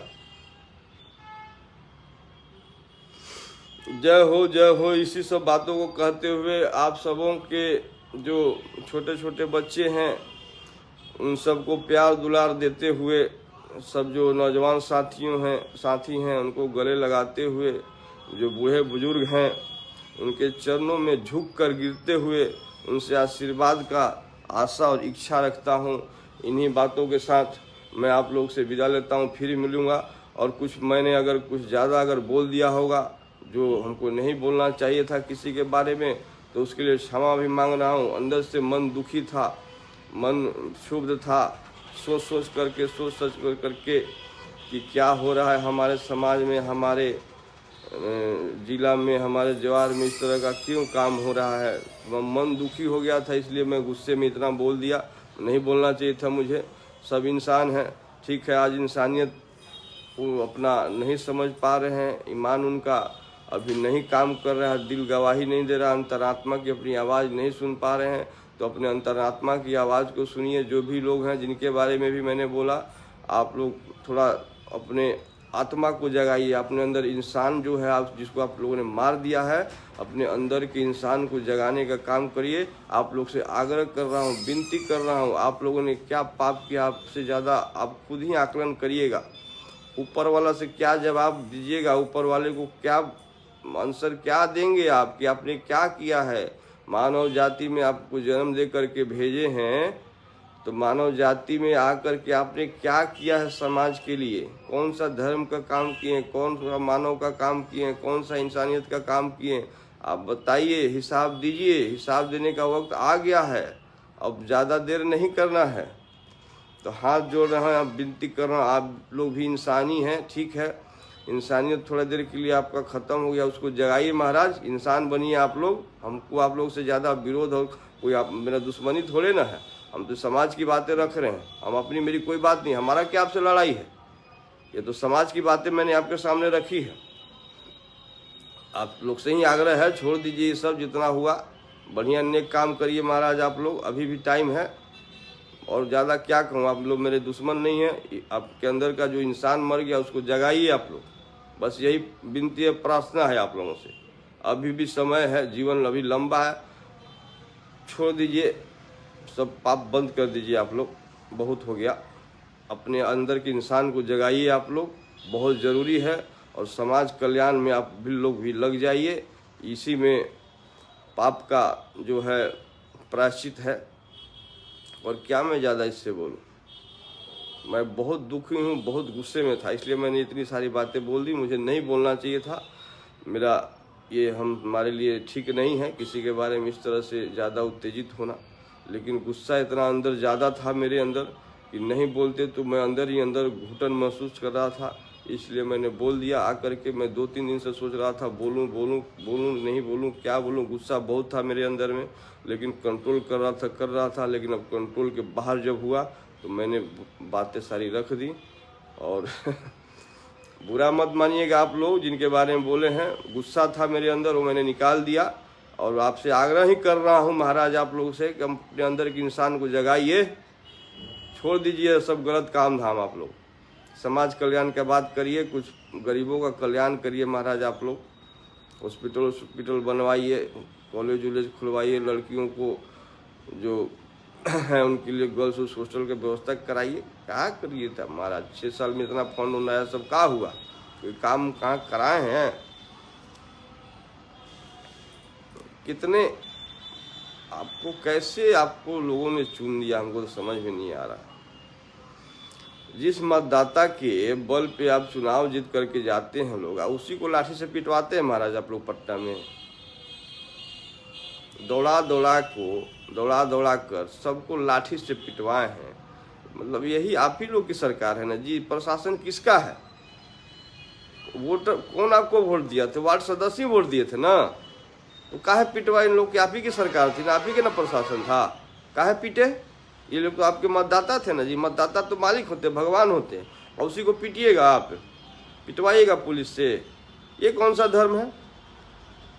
जय हो। इसी सब बातों को कहते हुए आप सबों के जो छोटे छोटे बच्चे हैं उन सबको प्यार दुलार देते हुए, सब जो नौजवान साथी हैं उनको गले लगाते हुए, जो बूढ़े बुजुर्ग हैं उनके चरणों में झुक कर गिरते हुए उनसे आशीर्वाद का आशा और इच्छा रखता हूँ। इन्हीं बातों के साथ मैं आप लोग से विदा लेता हूँ, फिर मिलूँगा। और कुछ मैंने अगर कुछ ज़्यादा अगर बोल दिया होगा जो हमको नहीं बोलना चाहिए था किसी के बारे में, तो उसके लिए क्षमा भी मांग रहा हूँ। अंदर से मन दुखी था, मन क्षुब्ध था, सोच सच करके कि क्या हो रहा है हमारे समाज में, हमारे जिला में, हमारे जवार में इस तरह का क्यों काम हो रहा है। मन दुखी हो गया था, इसलिए मैं गुस्से में इतना बोल दिया। नहीं बोलना चाहिए था मुझे। सब इंसान हैं, ठीक है। आज इंसानियत वो अपना नहीं समझ पा रहे हैं, ईमान उनका अभी नहीं काम कर रहा है, दिल गवाही नहीं दे रहा, अंतरात्मा की अपनी आवाज़ नहीं सुन पा रहे हैं। तो अपने अंतरात्मा की आवाज़ को सुनिए। जो भी लोग हैं जिनके बारे में भी मैंने बोला, आप लोग थोड़ा अपने आत्मा को जगाइए। अपने अंदर इंसान जो है, आप जिसको आप लोगों ने मार दिया है, अपने अंदर के इंसान को जगाने का काम करिए। आप लोग से आग्रह कर रहा हूँ, विनती कर रहा हूँ, आप लोगों ने क्या पाप किया, आपसे ज़्यादा आप खुद ही आकलन करिएगा। ऊपर वाला से क्या जवाब दीजिएगा, ऊपर वाले को क्या आंसर क्या देंगे आप कि आपने क्या किया है। मानव जाति में आपको जन्म दे करके भेजे हैं, तो मानव जाति में आकर के आपने क्या किया है समाज के लिए? कौन सा धर्म का काम किए, कौन सा मानव का काम किए, कौन सा इंसानियत का काम किए? आप बताइए, हिसाब दीजिए। हिसाब देने का वक्त आ गया है, अब ज़्यादा देर नहीं करना है। तो हाथ जोड़ रहा हूँ, आप विनती कर रहा हूँ, आप लोग भी इंसानी हैं, ठीक है। इंसानियत थोड़ा देर के लिए आपका ख़त्म हो गया, उसको जगाइए महाराज। इंसान बनिए आप लोग। हमको आप लोग से ज़्यादा विरोध और कोई आप मेरा दुश्मनी थोड़े ना है। हम तो समाज की बातें रख रहे हैं, हम अपनी मेरी कोई बात नहीं। हमारा क्या आपसे लड़ाई है? ये तो समाज की बातें मैंने आपके सामने रखी है। आप लोग से ही आग्रह है, छोड़ दीजिए ये सब, जितना हुआ बढ़िया नेक काम करिए महाराज। आप लोग अभी भी टाइम है, और ज़्यादा क्या कहूँ, आप लोग मेरे दुश्मन नहीं हैं। आपके अंदर का जो इंसान मर गया उसको जगाइए आप लोग। बस यही विनती है, प्रार्थना है आप लोगों से। अभी भी समय है, जीवन अभी लंबा है। छोड़ दीजिए, सब पाप बंद कर दीजिए आप लोग, बहुत हो गया। अपने अंदर के इंसान को जगाइए आप लोग, बहुत ज़रूरी है। और समाज कल्याण में आप भी लोग भी लग जाइए। इसी में पाप का जो है प्रायश्चित है। और क्या मैं ज़्यादा इससे बोलूँ? मैं बहुत दुखी हूँ, बहुत गुस्से में था, इसलिए मैंने इतनी सारी बातें बोल दी। मुझे नहीं बोलना चाहिए था। मेरा ये हमारे लिए ठीक नहीं है किसी के बारे में इस तरह से ज़्यादा उत्तेजित होना। लेकिन गुस्सा इतना अंदर ज़्यादा था मेरे अंदर कि नहीं बोलते तो मैं अंदर ही अंदर घुटन महसूस कर रहा था, इसलिए मैंने बोल दिया। आकर के मैं 2-3 दिन से सोच रहा था बोलूं नहीं बोलूं, क्या बोलूं। गुस्सा बहुत था मेरे अंदर में, लेकिन कंट्रोल कर रहा था। लेकिन अब कंट्रोल के बाहर जब हुआ तो मैंने बातें सारी रख दी। और बुरा मत मानिएगा आप लोग जिनके बारे में बोले हैं। गुस्सा था मेरे अंदर, वो मैंने निकाल दिया। और आपसे आग्रह ही कर रहा हूँ महाराज आप लोगों से कि अपने अंदर के इंसान को जगाइए। छोड़ दीजिए सब गलत काम धाम। आप लोग समाज कल्याण की बात करिए, कुछ गरीबों का कल्याण करिए महाराज। आप लोग हॉस्पिटल बनवाइए, कॉलेज खुलवाइए, लड़कियों को जो है उनके लिए गर्ल्स हॉस्टल की व्यवस्था कराइए। क्या करिए था महाराज? 6 साल में इतना फंड उन्नाया, सब कहाँ हुआ? कोई काम कहाँ कराए हैं? कितने आपको कैसे आपको लोगों ने चुन लिया, हमको तो समझ में नहीं आ रहा। जिस मतदाता के बल पे आप चुनाव जीत करके जाते हैं लोग, उसी को लाठी से पिटवाते हैं महाराज। आप लोग पटना में दौड़ा दौड़ा कर सबको लाठी से पिटवाए हैं। मतलब यही आप ही लोग की सरकार है ना जी। प्रशासन किसका है? वोटर कौन आपको वोट दिया थे? वार्ड सदस्य ही वोट दिए थे ना। तो काहे पिटवाए इन लोग की? आप ही की सरकार थी ना, आप ही के ना प्रशासन था। काहे पीटे? ये लोग तो आपके मतदाता थे ना जी। मतदाता तो मालिक होते, भगवान होते, और उसी को पीटिएगा आप, पिटवाइएगा पुलिस से। ये कौन सा धर्म है?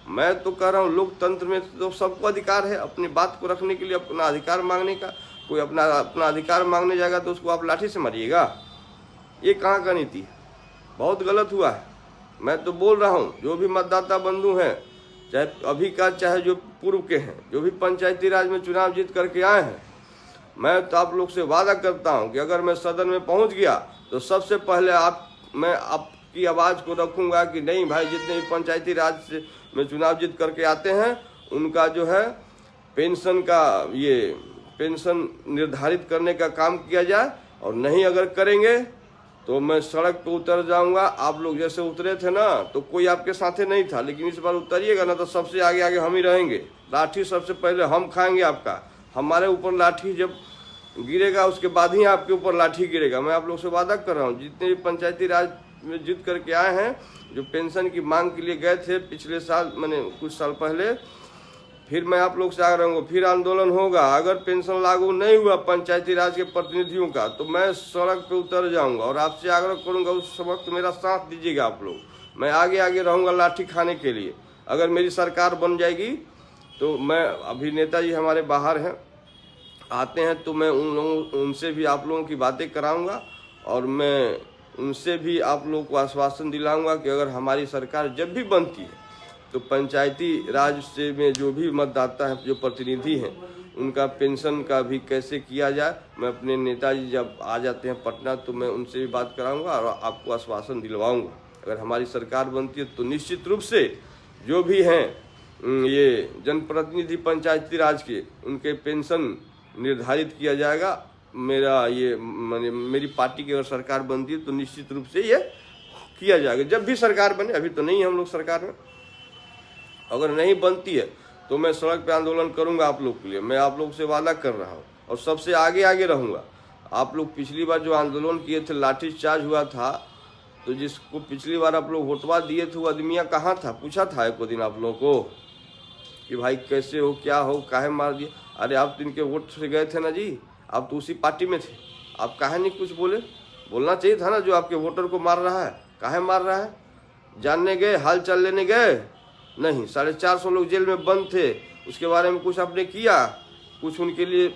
मैं तो कह रहा हूँ लोकतंत्र में तो सबको अधिकार है अपनी बात को रखने के लिए, अपना अधिकार मांगने का। कोई अपना अधिकार मांगने जाएगा तो उसको आप लाठी से मारिएगा? ये कहाँ का नीति है? बहुत गलत हुआ है। मैं तो बोल रहा हूँ जो भी मतदाता बंधु हैं, चाहे अभी का चाहे जो पूर्व के हैं, जो भी पंचायती राज में चुनाव जीत करके आए हैं, मैं तो आप लोग से वादा करता हूँ कि अगर मैं सदन में पहुँच गया तो सबसे पहले मैं आपकी आवाज़ को रखूँगा कि नहीं भाई, जितने भी पंचायती राज से में चुनाव जीत करके आते हैं उनका जो है पेंशन निर्धारित करने का काम किया जाए। और नहीं अगर करेंगे तो मैं सड़क पे उतर जाऊंगा। आप लोग जैसे उतरे थे ना, तो कोई आपके साथे नहीं था, लेकिन इस बार उतरिएगा ना तो सबसे आगे आगे हम ही रहेंगे। लाठी सबसे पहले हम खाएंगे आपका। हमारे ऊपर लाठी जब गिरेगा उसके बाद ही आपके ऊपर लाठी गिरेगा। मैं आप लोग से वादा कर रहा हूँ, जितने भी पंचायती राज में जीत करके आए हैं, जो पेंशन की मांग के लिए गए थे पिछले साल, मैंने कुछ साल पहले, फिर मैं आप लोग से आग्रह करूँगा, फिर आंदोलन होगा। अगर पेंशन लागू नहीं हुआ पंचायती राज के प्रतिनिधियों का, तो मैं सड़क पे उतर जाऊंगा और आपसे आग्रह करूंगा उस वक्त मेरा साथ दीजिएगा आप लोग। मैं आगे आगे रहूंगा लाठी खाने के लिए। अगर मेरी सरकार बन जाएगी तो मैं, अभी नेताजी हमारे बाहर हैं, आते हैं तो मैं उनसे भी आप लोगों की बातें कराऊंगा और मैं उनसे भी आप लोगों को आश्वासन दिलाऊंगा कि अगर हमारी सरकार जब भी बनती है तो पंचायती राज से में जो भी मतदाता हैं, जो प्रतिनिधि हैं, उनका पेंशन का भी कैसे किया जाए। मैं अपने नेताजी जब आ जाते हैं पटना तो मैं उनसे भी बात कराऊंगा और आपको आश्वासन दिलवाऊंगा। अगर हमारी सरकार बनती है तो निश्चित रूप से जो भी हैं ये जनप्रतिनिधि पंचायती राज के, उनके पेंशन निर्धारित किया जाएगा। मेरी पार्टी की अगर सरकार बनती है तो निश्चित रूप से ये किया जाएगा, जब भी सरकार बने। अभी तो नहीं है हम लोग सरकार में। अगर नहीं बनती है तो मैं सड़क पे आंदोलन करूंगा आप लोग के लिए। मैं आप लोग से वादा कर रहा हूँ और सबसे आगे आगे रहूंगा। आप लोग पिछली बार जो आंदोलन किए थे, लाठी चार्ज हुआ था, तो जिसको पिछली बार आप लोग वोटवा दिए थे वो आदमिया कहाँ था? पूछा था एक दिन आप लोगों को कि भाई कैसे हो, क्या हो, काहे मार दिए? अरे आप तो इनके वोट से गए थे ना जी, आप तो उसी पार्टी में थे, आप काहे नहीं कुछ बोले? बोलना चाहिए था ना। जो आपके वोटर को मार रहा है, काहे मार रहा है? जानने गए, हाल चाल लेने गए? नहीं। 450 लोग जेल में बंद थे, उसके बारे में कुछ आपने किया? कुछ उनके लिए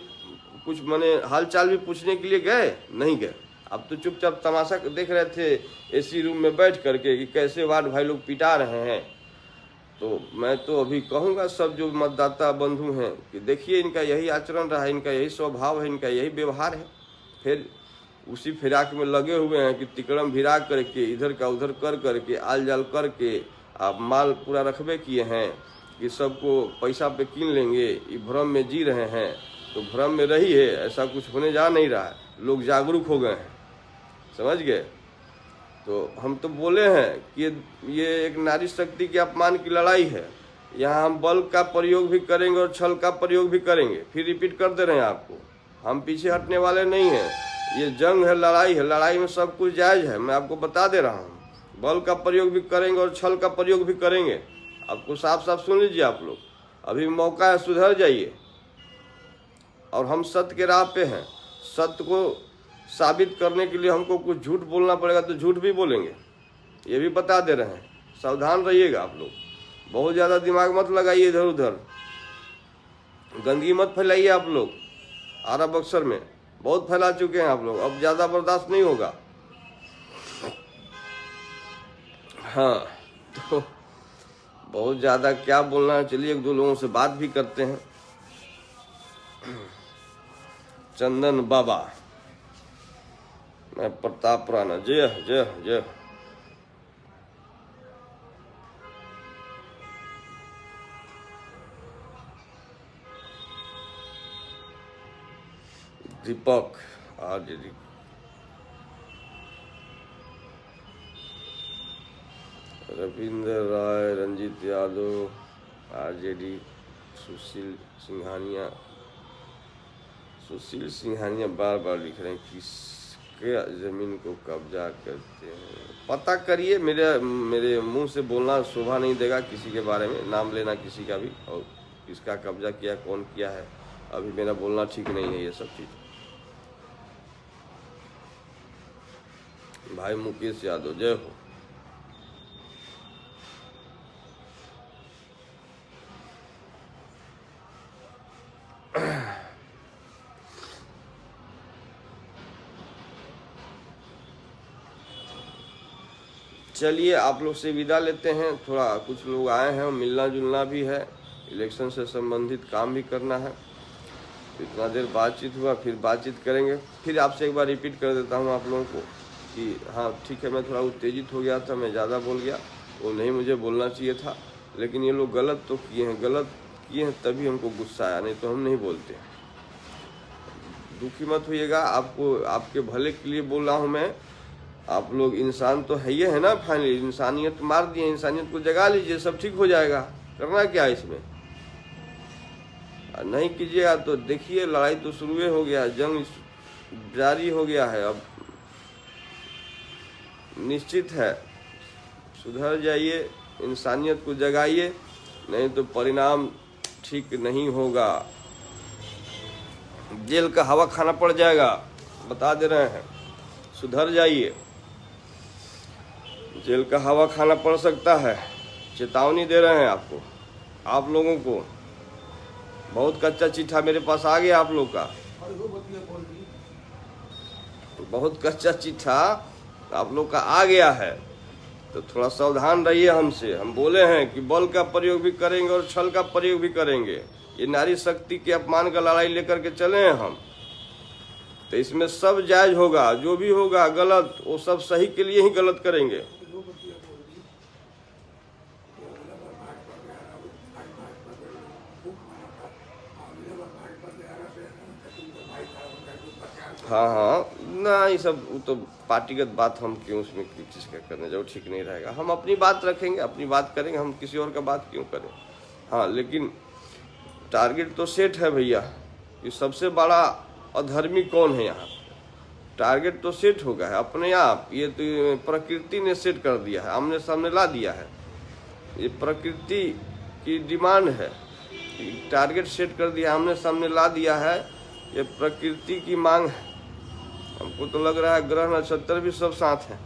कुछ माने हाल चाल भी पूछने के लिए गए? नहीं गए। आप तो चुपचाप तमाशा देख रहे थे एसी रूम में बैठ करके कि कैसे वार्ड भाई लोग पिटा रहे हैं। तो मैं तो अभी कहूँगा सब जो मतदाता बंधु हैं कि देखिए, इनका यही आचरण रहा है, इनका यही स्वभाव है, इनका यही व्यवहार है। फिर उसी फिराक में लगे हुए हैं कि तिकड़म भिरा करके, इधर का उधर कर करके, आल जाल करके आप माल पूरा रखबे किए हैं कि सबको पैसा पे कीन लेंगे। ये भ्रम में जी रहे हैं। तो भ्रम में रही है, ऐसा कुछ होने जा नहीं रहा है। लोग जागरूक हो गए हैं, समझ गए। तो हम तो बोले हैं कि ये एक नारी शक्ति के अपमान की लड़ाई है। यहाँ हम बल का प्रयोग भी करेंगे और छल का प्रयोग भी करेंगे। फिर रिपीट कर दे रहे हैं आपको, हम पीछे हटने वाले नहीं हैं। ये जंग है, लड़ाई है, लड़ाई में सब कुछ जायज है। मैं आपको बता दे रहा हूँ, बल का प्रयोग भी करेंगे और छल का प्रयोग भी करेंगे। आपको साफ साफ सुन लीजिए आप लोग, अभी मौका है, सुधर जाइए। और हम सत्य के राह पे हैं। सत्य को साबित करने के लिए हमको कुछ झूठ बोलना पड़ेगा तो झूठ भी बोलेंगे, ये भी बता दे रहे हैं। सावधान रहिएगा आप लोग, बहुत ज़्यादा दिमाग मत लगाइए इधर उधर, गंदगी मत फैलाइए आप लोग। आरा बक्सर में बहुत फैला चुके हैं आप लोग, अब ज़्यादा बर्दाश्त नहीं होगा। हाँ, तो बहुत ज़्यादा क्या बोलना है, चलिए एक दो लोगों से बात भी करते हैं। चंदन बाबा, मैं प्रताप राणा, जय जय जय। दीपक, रविंद्र राय, रंजीत यादव, आरजेडी, सुशील सिंघानिया बार बार लिख रहे हैं किसके जमीन को कब्जा करते हैं। पता करिए, मेरे मुंह से बोलना शोभा नहीं देगा किसी के बारे में, नाम लेना किसी का भी, और किसका कब्जा किया, कौन किया है, अभी मेरा बोलना ठीक नहीं है ये सब चीज। भाई मुकेश यादव, जय हो। चलिए आप लोग से विदा लेते हैं, थोड़ा कुछ लोग आए हैं, मिलना जुलना भी है, इलेक्शन से संबंधित काम भी करना है। इतना देर बातचीत हुआ, फिर बातचीत करेंगे। फिर आपसे एक बार रिपीट कर देता हूँ आप लोगों को कि हाँ ठीक है, मैं थोड़ा उत्तेजित हो गया था, मैं ज़्यादा बोल गया, वो नहीं मुझे बोलना चाहिए था, लेकिन ये लोग गलत तो किए हैं, तभी हमको गुस्सा आया, नहीं तो हम नहीं बोलते। दुखी मत होइएगा, आपको आपके भले के लिए बोल रहा हूँ मैं। आप लोग इंसान तो है ही है ना, फाइनली इंसानियत मार दिए, इंसानियत को जगा लीजिए, सब ठीक हो जाएगा। करना क्या है इसमें, नहीं कीजिएगा तो देखिए लड़ाई तो शुरू हो गया, जंग जारी हो गया है। अब निश्चित है, सुधर जाइए, इंसानियत को जगाइए, नहीं तो परिणाम ठीक नहीं होगा, जेल का हवा खाना पड़ जाएगा, बता दे रहे हैं। सुधर जाइए, जेल का हवा खाना पड़ सकता है, चेतावनी दे रहे हैं आपको, आप लोगों को। बहुत कच्चा चिट्ठा मेरे पास आ गया आप लोग का, बहुत कच्चा चिट्ठा आप लोग का आ गया है, तो थोड़ा सावधान रहिए हमसे। हम बोले हैं कि बल का प्रयोग भी करेंगे और छल का प्रयोग भी करेंगे, ये नारी शक्ति के अपमान का लड़ाई लेकर के चले हैं हम, तो इसमें सब जायज होगा, जो भी होगा गलत वो सब सही के लिए ही गलत करेंगे। हाँ ना, ये सब वो तो पार्टीगत बात, हम क्यों उसमें किसी का करने जाओ, ठीक नहीं रहेगा। हम अपनी बात रखेंगे, अपनी बात करेंगे, हम किसी और का बात क्यों करें। हाँ लेकिन टारगेट तो सेट है भैया कि सबसे बड़ा अधर्मी कौन है यहाँ, टारगेट तो सेट हो गया है अपने आप, ये तो प्रकृति ने सेट कर दिया है, आमने सामने ला दिया है, ये प्रकृति की डिमांड है, टारगेट सेट कर दिया, आमने सामने ला दिया है, ये प्रकृति की मांग है। हमको तो लग रहा है ग्रह नक्षत्र भी सब साथ हैं,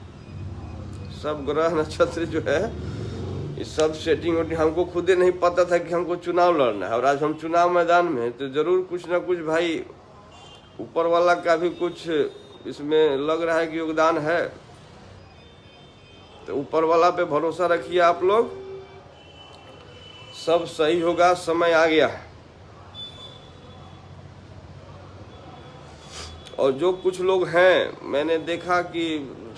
सब ग्रह नक्षत्र जो है ये सब सेटिंग वोटिंग। हमको खुद ही नहीं पता था कि हमको चुनाव लड़ना है, और आज हम चुनाव मैदान में हैं, तो जरूर कुछ ना कुछ भाई ऊपर वाला का भी कुछ इसमें लग रहा है कि योगदान है। तो ऊपर वाला पे भरोसा रखिए आप लोग, सब सही होगा, समय आ गया है। और जो कुछ लोग हैं, मैंने देखा कि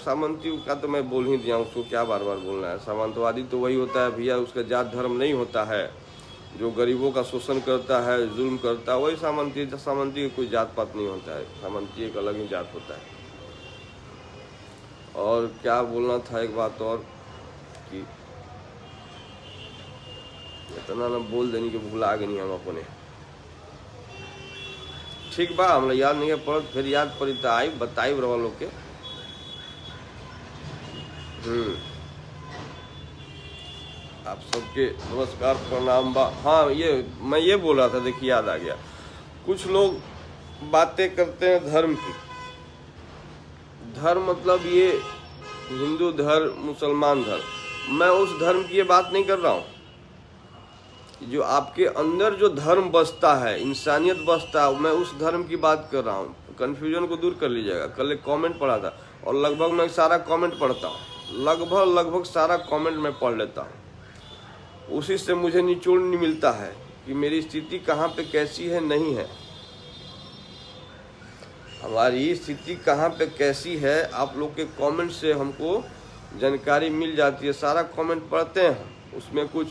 सामंती का तो मैं बोल ही दिया, उसको क्या बार बार बोलना है। सामंतवादी तो वही होता है भैया, उसका जात धर्म नहीं होता है, जो गरीबों का शोषण करता है, जुल्म करता है, वही सामंती। सामंती का कोई जात पात नहीं होता है, सामंती एक अलग ही जात होता है। और क्या बोलना था, एक बात और कि इतना ना बोल देने के भूला गए नहीं हम अपने, ठीक बा, हमरा याद नहीं है पड़त, फिर याद पड़ी तो आई बताई रहा लोग के। आप सबके नमस्कार प्रणाम बा। हाँ ये मैं ये बोल रहा था, देखिए याद आ गया, कुछ लोग बातें करते हैं धर्म की, धर्म मतलब ये हिंदू धर्म, मुसलमान धर्म, मैं उस धर्म की ये बात नहीं कर रहा हूँ। जो आपके अंदर जो धर्म बसता है, इंसानियत बसता है, मैं उस धर्म की बात कर रहा हूँ। कंफ्यूजन को दूर कर लीजिएगा। कल एक कमेंट पढ़ा था, और लगभग मैं सारा कमेंट पढ़ता हूँ, लगभग सारा कमेंट मैं पढ़ लेता हूँ, उसी से मुझे निचोड़ नहीं मिलता है कि मेरी स्थिति कहाँ पे कैसी है, नहीं है, हमारी स्थिति कहाँ पे कैसी है, आप लोग के कमेंट से हमको जानकारी मिल जाती है। सारा कमेंट पढ़ते हैं, उसमें कुछ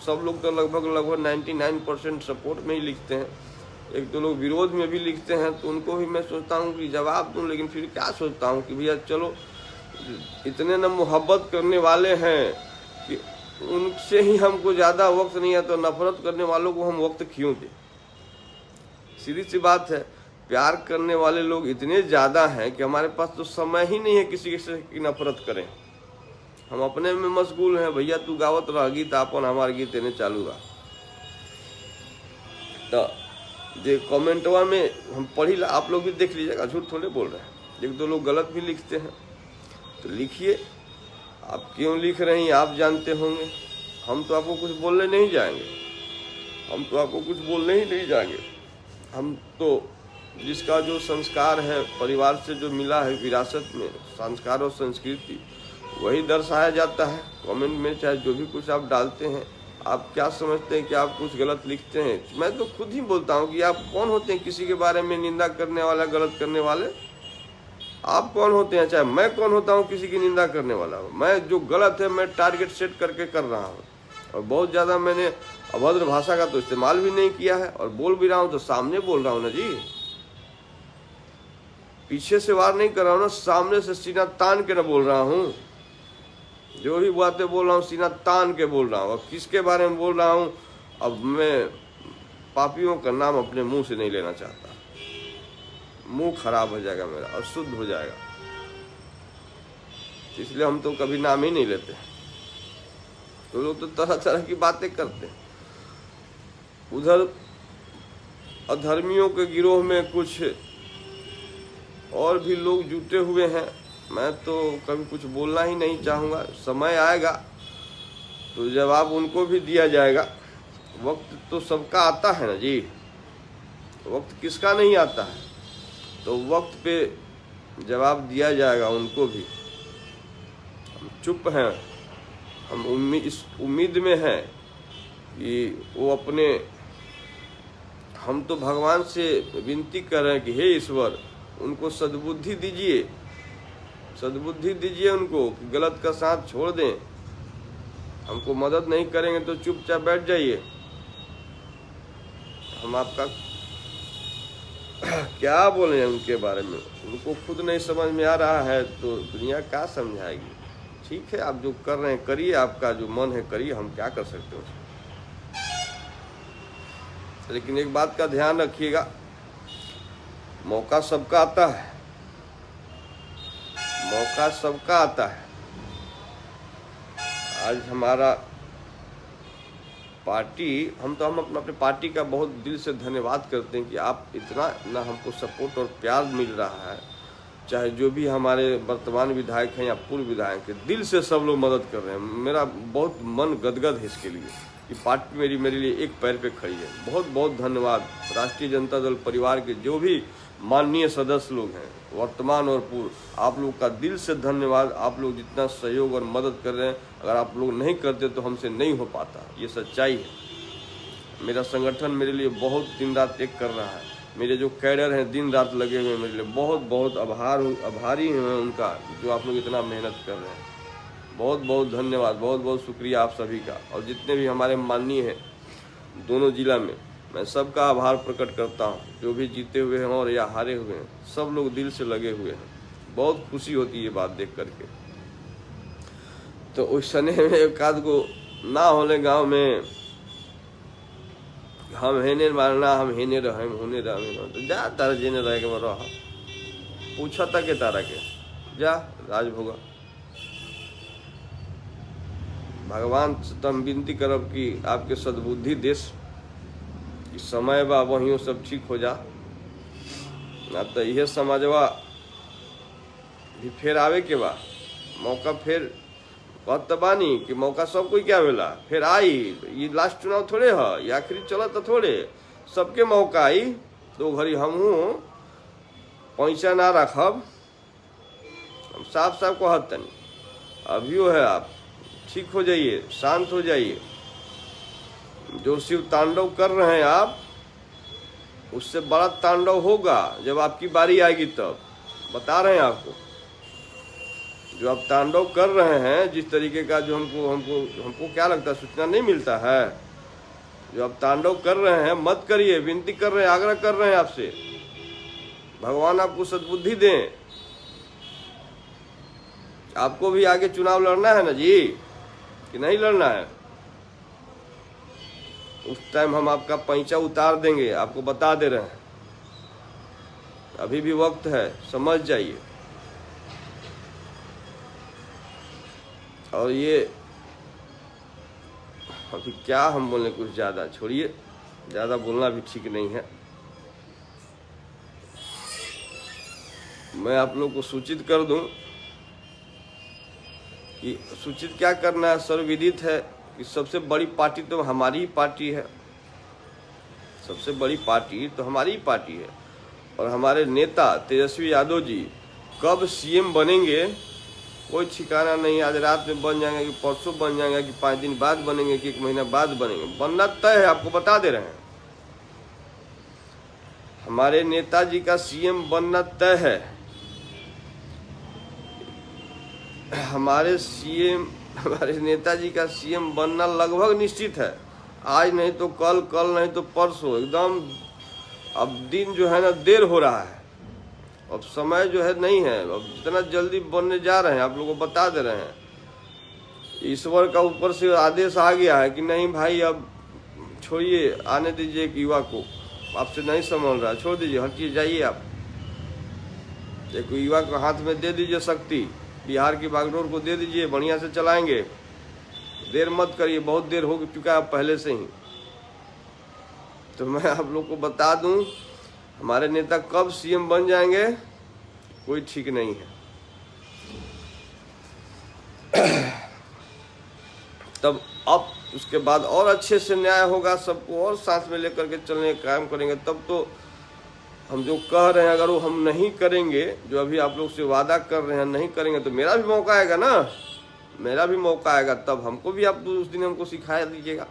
सब लोग तो लगभग 99% सपोर्ट में ही लिखते हैं, एक दो लोग विरोध में भी लिखते हैं, तो उनको भी मैं सोचता हूँ कि जवाब दूँ, लेकिन फिर क्या सोचता हूँ कि भैया चलो इतने न मोहब्बत करने वाले हैं कि उनसे ही हमको ज़्यादा वक्त नहीं है, तो नफरत करने वालों को हम वक्त क्यों दें। सीधी सी बात है, प्यार करने वाले लोग इतने ज़्यादा हैं कि हमारे पास तो समय ही नहीं है किसी से की नफरत करें। हम अपने में मशगूल हैं, भैया तू गावत रह गीत आपन, हमार गीत इन्हें चालू रहा। तो जो कमेंटवा में हम पढ़ी ला, आप लोग भी देख लीजिएगा, झूठ थोड़े बोल रहे हैं। एक दो लोग गलत भी लिखते हैं तो लिखिए, आप क्यों लिख रहे हैं आप जानते होंगे। हम तो आपको कुछ बोलने नहीं जाएंगे, हम तो आपको कुछ बोलने ही नहीं जाएंगे। हम तो जिसका जो संस्कार है परिवार से जो मिला है विरासत में, संस्कार और संस्कृति, वही दर्शाया जाता है। कमेंट में चाहे जो भी कुछ आप डालते हैं, आप क्या समझते हैं कि आप कुछ गलत लिखते हैं। मैं तो खुद ही बोलता हूँ कि आप कौन होते हैं किसी के बारे में निंदा करने वाला, गलत करने वाले। आप कौन होते हैं, चाहे मैं कौन होता हूँ किसी की निंदा करने वाला हूँ। मैं जो गलत है मैं टारगेट सेट करके कर रहा हूँ, और बहुत ज़्यादा मैंने अभद्र भाषा का तो इस्तेमाल भी नहीं किया है, और बोल भी रहा हूँ तो सामने बोल रहा हूँ ना जी, पीछे से वार नहीं कर रहा हूँ ना, सामने से सीना तान के ना बोल रहा हूँ। जो भी बातें बोल रहा हूँ सीना तान के बोल रहा हूँ। और किसके बारे में बोल रहा हूँ, अब मैं पापियों का नाम अपने मुंह से नहीं लेना चाहता, मुंह खराब हो जाएगा मेरा, अशुद्ध हो जाएगा, इसलिए हम तो कभी नाम ही नहीं लेते। तो लोग तो तरह तरह की बातें करते हैं। उधर अधर्मियों के गिरोह में कुछ और भी लोग जुटे हुए हैं। मैं तो कभी कुछ बोलना ही नहीं चाहूँगा। समय आएगा तो जवाब उनको भी दिया जाएगा। वक्त तो सबका आता है ना जी, वक्त किसका नहीं आता है, तो वक्त पे जवाब दिया जाएगा उनको भी। हम चुप हैं, हम इस उम्मीद में हैं कि वो अपने, हम तो भगवान से विनती कर रहे हैं कि हे ईश्वर उनको सद्बुद्धि दीजिए, सद्बुद्धि दीजिए उनको कि गलत का साथ छोड़ दें। हमको मदद नहीं करेंगे तो चुपचाप बैठ जाइए। हम आपका क्या बोले उनके बारे में, उनको खुद नहीं समझ में आ रहा है तो दुनिया क्या समझाएगी। ठीक है, आप जो कर रहे हैं करिए, आपका जो मन है करिए, हम क्या कर सकते हैं। लेकिन एक बात का ध्यान रखिएगा, मौका सबका आता है, मौका सबका आता है। आज हमारा पार्टी, हम अपने पार्टी का बहुत दिल से धन्यवाद करते हैं कि आप इतना ना हमको सपोर्ट और प्यार मिल रहा है। चाहे जो भी हमारे वर्तमान विधायक हैं या पूर्व विधायक हैं, दिल से सब लोग मदद कर रहे हैं। मेरा बहुत मन गदगद है इसके लिए कि पार्टी मेरे लिए एक पैर पे खड़ी है। बहुत बहुत धन्यवाद राष्ट्रीय जनता दल परिवार के जो भी माननीय सदस्य लोग हैं, वर्तमान और पूर्व, आप लोग का दिल से धन्यवाद। आप लोग जितना सहयोग और मदद कर रहे हैं, अगर आप लोग नहीं करते तो हमसे नहीं हो पाता, ये सच्चाई है। मेरा संगठन मेरे लिए बहुत दिन रात एक कर रहा है। मेरे जो कैडर हैं दिन रात लगे हुए हैं मेरे लिए, बहुत बहुत आभारी हैं उनका, जो आप लोग इतना मेहनत कर रहे हैं। बहुत बहुत धन्यवाद, बहुत बहुत शुक्रिया आप सभी का। और जितने भी हमारे माननीय हैं दोनों जिला में, मैं सबका आभार प्रकट करता हूँ। जो भी जीते हुए हैं और या हारे हुए हैं, सब लोग दिल से लगे हुए हैं। बहुत खुशी होती है ये बात देख करके। तो उस समय में एक आध को ना होने गांव में, हम हेने मारना, हम हेने रहे, होने रहे, तो जा तारा जेने रह के रह, पूछा था के तारा के जा राजभोगा। भगवान से तो हम विनती करब कि आपके सद्बुद्धि देश कि समय बा वहीं सब ठीक हो जा, ना तो यह समझवा भी फिर आवे के बा मौका। फिर कहत बानी कि मौका सब कोई क्या मिला, फिर आई। ये लास्ट चुनाव थोड़े है, ये आखिरी चला तो थोड़े, सबके मौका आई। तो घड़ी हमहू पैसा ना रखब, हम साफ साफ कहत तनी अभियो है। आप ठीक हो जाइए, शांत हो जाइए। जो शिव तांडव कर रहे हैं आप, उससे बड़ा तांडव होगा जब आपकी बारी आएगी तब। बता रहे हैं आपको, जो आप तांडव कर रहे हैं जिस तरीके का, जो हमको क्या लगता है सूचना नहीं मिलता है। जो आप तांडव कर रहे हैं मत करिए, विनती कर रहे हैं, आग्रह कर रहे हैं आपसे। भगवान आपको सद्बुद्धि दें। आपको भी आगे चुनाव लड़ना है ना जी, कि नहीं लड़ना है? उस टाइम हम आपका पैंचा उतार देंगे, आपको बता दे रहे हैं। अभी भी वक्त है, समझ जाइए। और ये अभी क्या हम बोले, कुछ ज़्यादा छोड़िए, ज़्यादा बोलना भी ठीक नहीं है। मैं आप लोग को सूचित कर दूं कि सूचित क्या करना है, सर्वविदित है कि सबसे बड़ी पार्टी तो हमारी ही पार्टी है। सबसे बड़ी पार्टी तो हमारी ही पार्टी है। और हमारे नेता तेजस्वी यादव जी कब सीएम बनेंगे कोई ठिकाना नहीं। आज रात में बन जाएंगे कि परसों बन जाएंगे कि 5 दिन बाद बनेंगे कि 1 महीना बाद बनेंगे, बनना तय है, आपको बता दे रहे हैं। हमारे नेताजी का सीएम बनना तय है। हमारे नेताजी का सीएम बनना लगभग निश्चित है। आज नहीं तो कल, कल नहीं तो परसों, एकदम। अब दिन जो है ना देर हो रहा है, अब समय जो है नहीं है। अब जितना जल्दी बनने जा रहे हैं आप लोगों को बता दे रहे हैं। ईश्वर का ऊपर से आदेश आ गया है कि नहीं भाई, अब छोड़िए, आने दीजिए एक युवा को, आपसे नहीं संभल रहा, छोड़ दीजिए, हटिए, जाइए आप। एक युवा को हाथ में दे दीजिए शक्ति, बिहार की बागडोर को दे दीजिए, बढ़िया से चलाएंगे, देर मत करिए, बहुत देर हो चुका है पहले से ही। तो मैं आप लोग को बता दूं, हमारे नेता कब सीएम बन जाएंगे कोई ठीक नहीं है। तब अब उसके बाद और अच्छे से न्याय होगा, सबको और साथ में लेकर के चलने का काम करेंगे। तब तो हम जो कह रहे हैं, अगर वो हम नहीं करेंगे, जो अभी आप लोग से वादा कर रहे हैं, नहीं करेंगे, तो मेरा भी मौका आएगा ना, मेरा भी मौका आएगा। तब हमको भी आप उस दिन हमको सिखा दीजिएगा।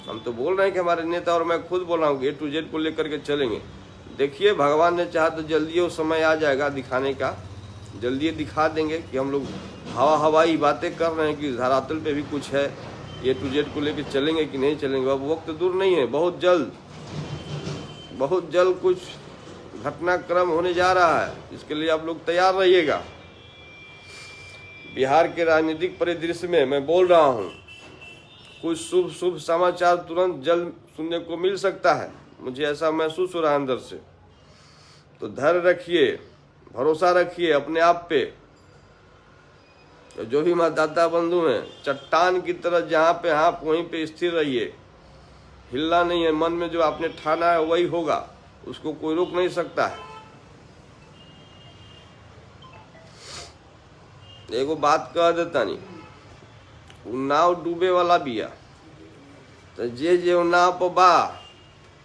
हम तो बोल रहे हैं कि हमारे नेता, और मैं खुद बोल रहा हूँ, A to Z को लेकर के चलेंगे। देखिए, भगवान ने चाहा तो जल्दी वो समय आ जाएगा दिखाने का, जल्दी दिखा देंगे कि हम लोग हवाई बातें कर रहे हैं कि धरातल पे भी कुछ है। A to Z को लेकर चलेंगे कि नहीं चलेंगे, अब वक्त दूर नहीं है, बहुत जल्द कुछ घटनाक्रम होने जा रहा है। इसके लिए आप लोग तैयार रहिएगा। बिहार के राजनीतिक परिदृश्य में मैं बोल रहा हूँ, कुछ शुभ समाचार तुरंत जल्द सुनने को मिल सकता है, मुझे ऐसा महसूस हो रहा है अंदर से। तो धैर्य रखिए, भरोसा रखिए अपने आप पे। तो जो भी मतदाता बंधु हैं, चट्टान की तरह जहाँ पे आप वहीं पे स्थिर रहिए, हिलना नहीं है। मन में जो आपने ठाना है वही होगा, उसको कोई रोक नहीं सकता है। एगो बात कह देता नहीं, नाव डूबे वाला बिया, तो जे नाव पर बा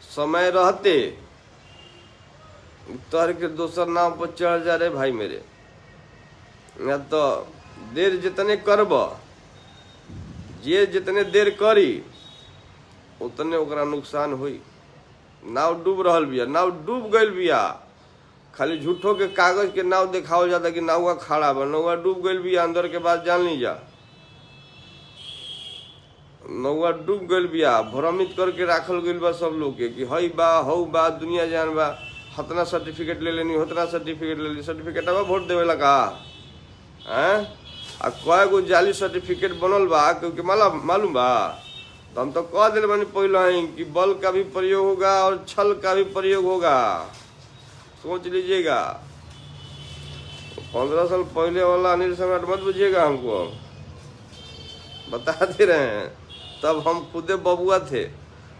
समय रहते उतर के दोसर नाव पर चढ़ जा रे भाई मेरे। या तो देर जितने करब, जे जितने देर करी उतने ओकरा नुकसान हुई। नाव डूब रहल बिया, नाव डूब गईल बिया, खाली झूठो के कागज के नाव दिखाओ जाता कि नावा खड़ा बा, नौवा डूब गईल बिया। अंदर के बात जान लीजा, नौवा डूब गईल बिया, भ्रमित करके राखल गईल बा सब लोग के कि हई बा, हऊ बा, दुनिया जान बा, हतना सर्टिफिकेट ले लेनी, हतना सर्टिफिकेट ले ली। सर्टिफिकेट अब वोट देवे लगा हैं? आ कय गो जाली सर्टिफिकेट बनल बा क्योंकि मालूम बा। तो हम तो कह दिल बनी पहले ही कि बल का भी प्रयोग होगा और छल का भी प्रयोग होगा, सोच लीजिएगा। 15 साल पहले वाला अनिल सम्राट मत बुझिएगा हमको, बता दे रहे हैं। तब हम खुदे बबुआ थे,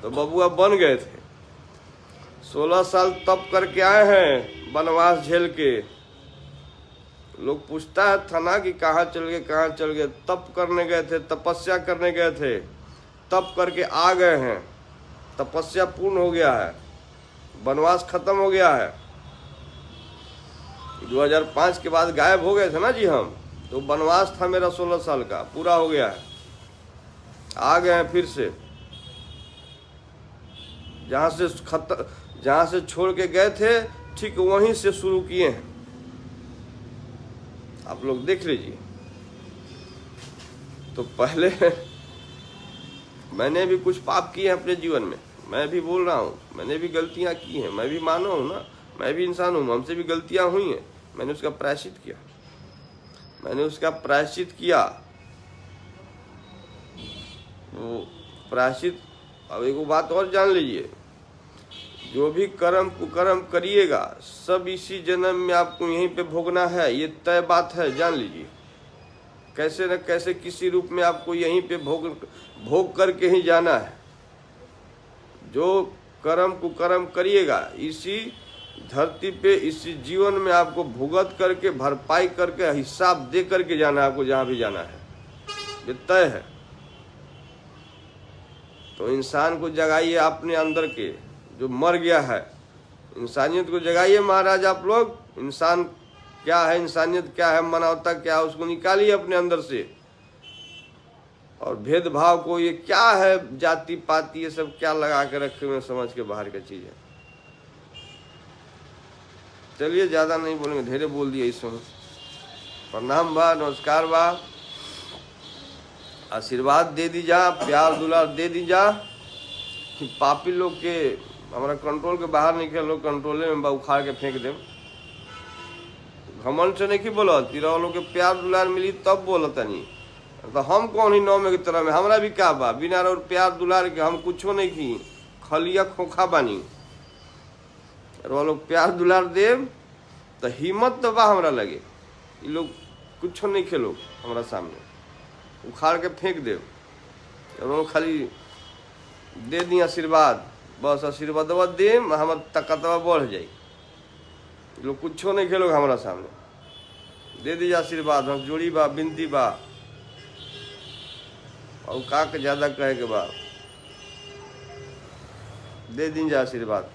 तो बबुआ बन गए थे। 16 साल तप करके आए हैं वनवास झेल के। लोग पूछता है थाना कि कहाँ चल गए, कहाँ चल गए। तप करने गए थे, तपस्या करने गए थे, तप करके आ गए हैं। तपस्या पूर्ण हो गया है, वनवास खत्म हो गया है। 2005 के बाद गायब हो गए थे ना जी हम, तो वनवास था मेरा 16 साल का, पूरा हो गया है। आ गए हैं फिर से, जहां से छोड़ के गए थे ठीक वहीं से शुरू किए हैं। आप लोग देख लीजिए। तो पहले मैंने भी कुछ पाप किए हैं अपने जीवन में, मैं भी बोल रहा हूँ, मैंने भी गलतियां की हैं, मैं भी मानो हूँ ना, मैं भी इंसान हूँ, हमसे भी गलतियां हुई हैं, मैंने उसका प्रायश्चित किया। मैंने उसका प्रायश्चित किया। तो प्रायश्चित, अब एक बात और जान लीजिए, जो भी कर्म कुकर्म करिएगा सब इसी जन्म में आपको यहीं पे भोगना है, ये तय बात है, जान लीजिए। कैसे न कैसे किसी रूप में आपको यहीं पे भोग करके ही जाना है। जो कर्म कुकर्म करिएगा इसी धरती पे, इसी जीवन में आपको भुगत करके, भरपाई करके, हिसाब दे करके जाना है आपको, जहां भी जाना है, ये तय है। तो इंसान को जगाइए अपने अंदर के, जो मर गया है, इंसानियत को जगाइए महाराज आप लोग। इंसान क्या है, इंसानियत क्या है, मानवता क्या है, उसको निकालिए अपने अंदर से। और भेदभाव को, ये क्या है, जाति पाति, ये सब क्या लगा के रखे हुए, समझ के बाहर की चीज है। चलिए ज्यादा नहीं बोलेंगे, ढेरे बोल दिए इसमें। प्रणाम बा, नमस्कार बा, आशीर्वाद दे दी जा, प्यार दुलार दे दी जा। पापी लोग के हमारा कंट्रोल के बाहर निकले, लोग कंट्रोले में बा उखाड़ के फेंक दे। घमंड से नहीं बोला, तेरह लोग के प्यार दुलार मिली तब बोला तनी। तो हम कौन ही नौ में की तरह में, हमरा भी क्या बा, बिना और प्यार दुलार के हम कुछो नहीं की, खलिया खोखा बानी। और वो लोग प्यार दुलार दे तो हिम्मत तो बा हमरा लगे, ये लोग कुछ नहीं खेलो हमारा सामने, उखाड़ के फेंक दे। और वो खाली दे दी आशीर्वाद, बस आशीर्वाद दे, हमार ताकतवा बढ़ जाई। ये लोग कुछ नहीं खेलो हमारा सामने, दे दीजिए आशीर्वाद, हम जोड़ी बा, बिनती बा, और का के ज्यादा कहे के बाद दे दीजिए आशीर्वाद।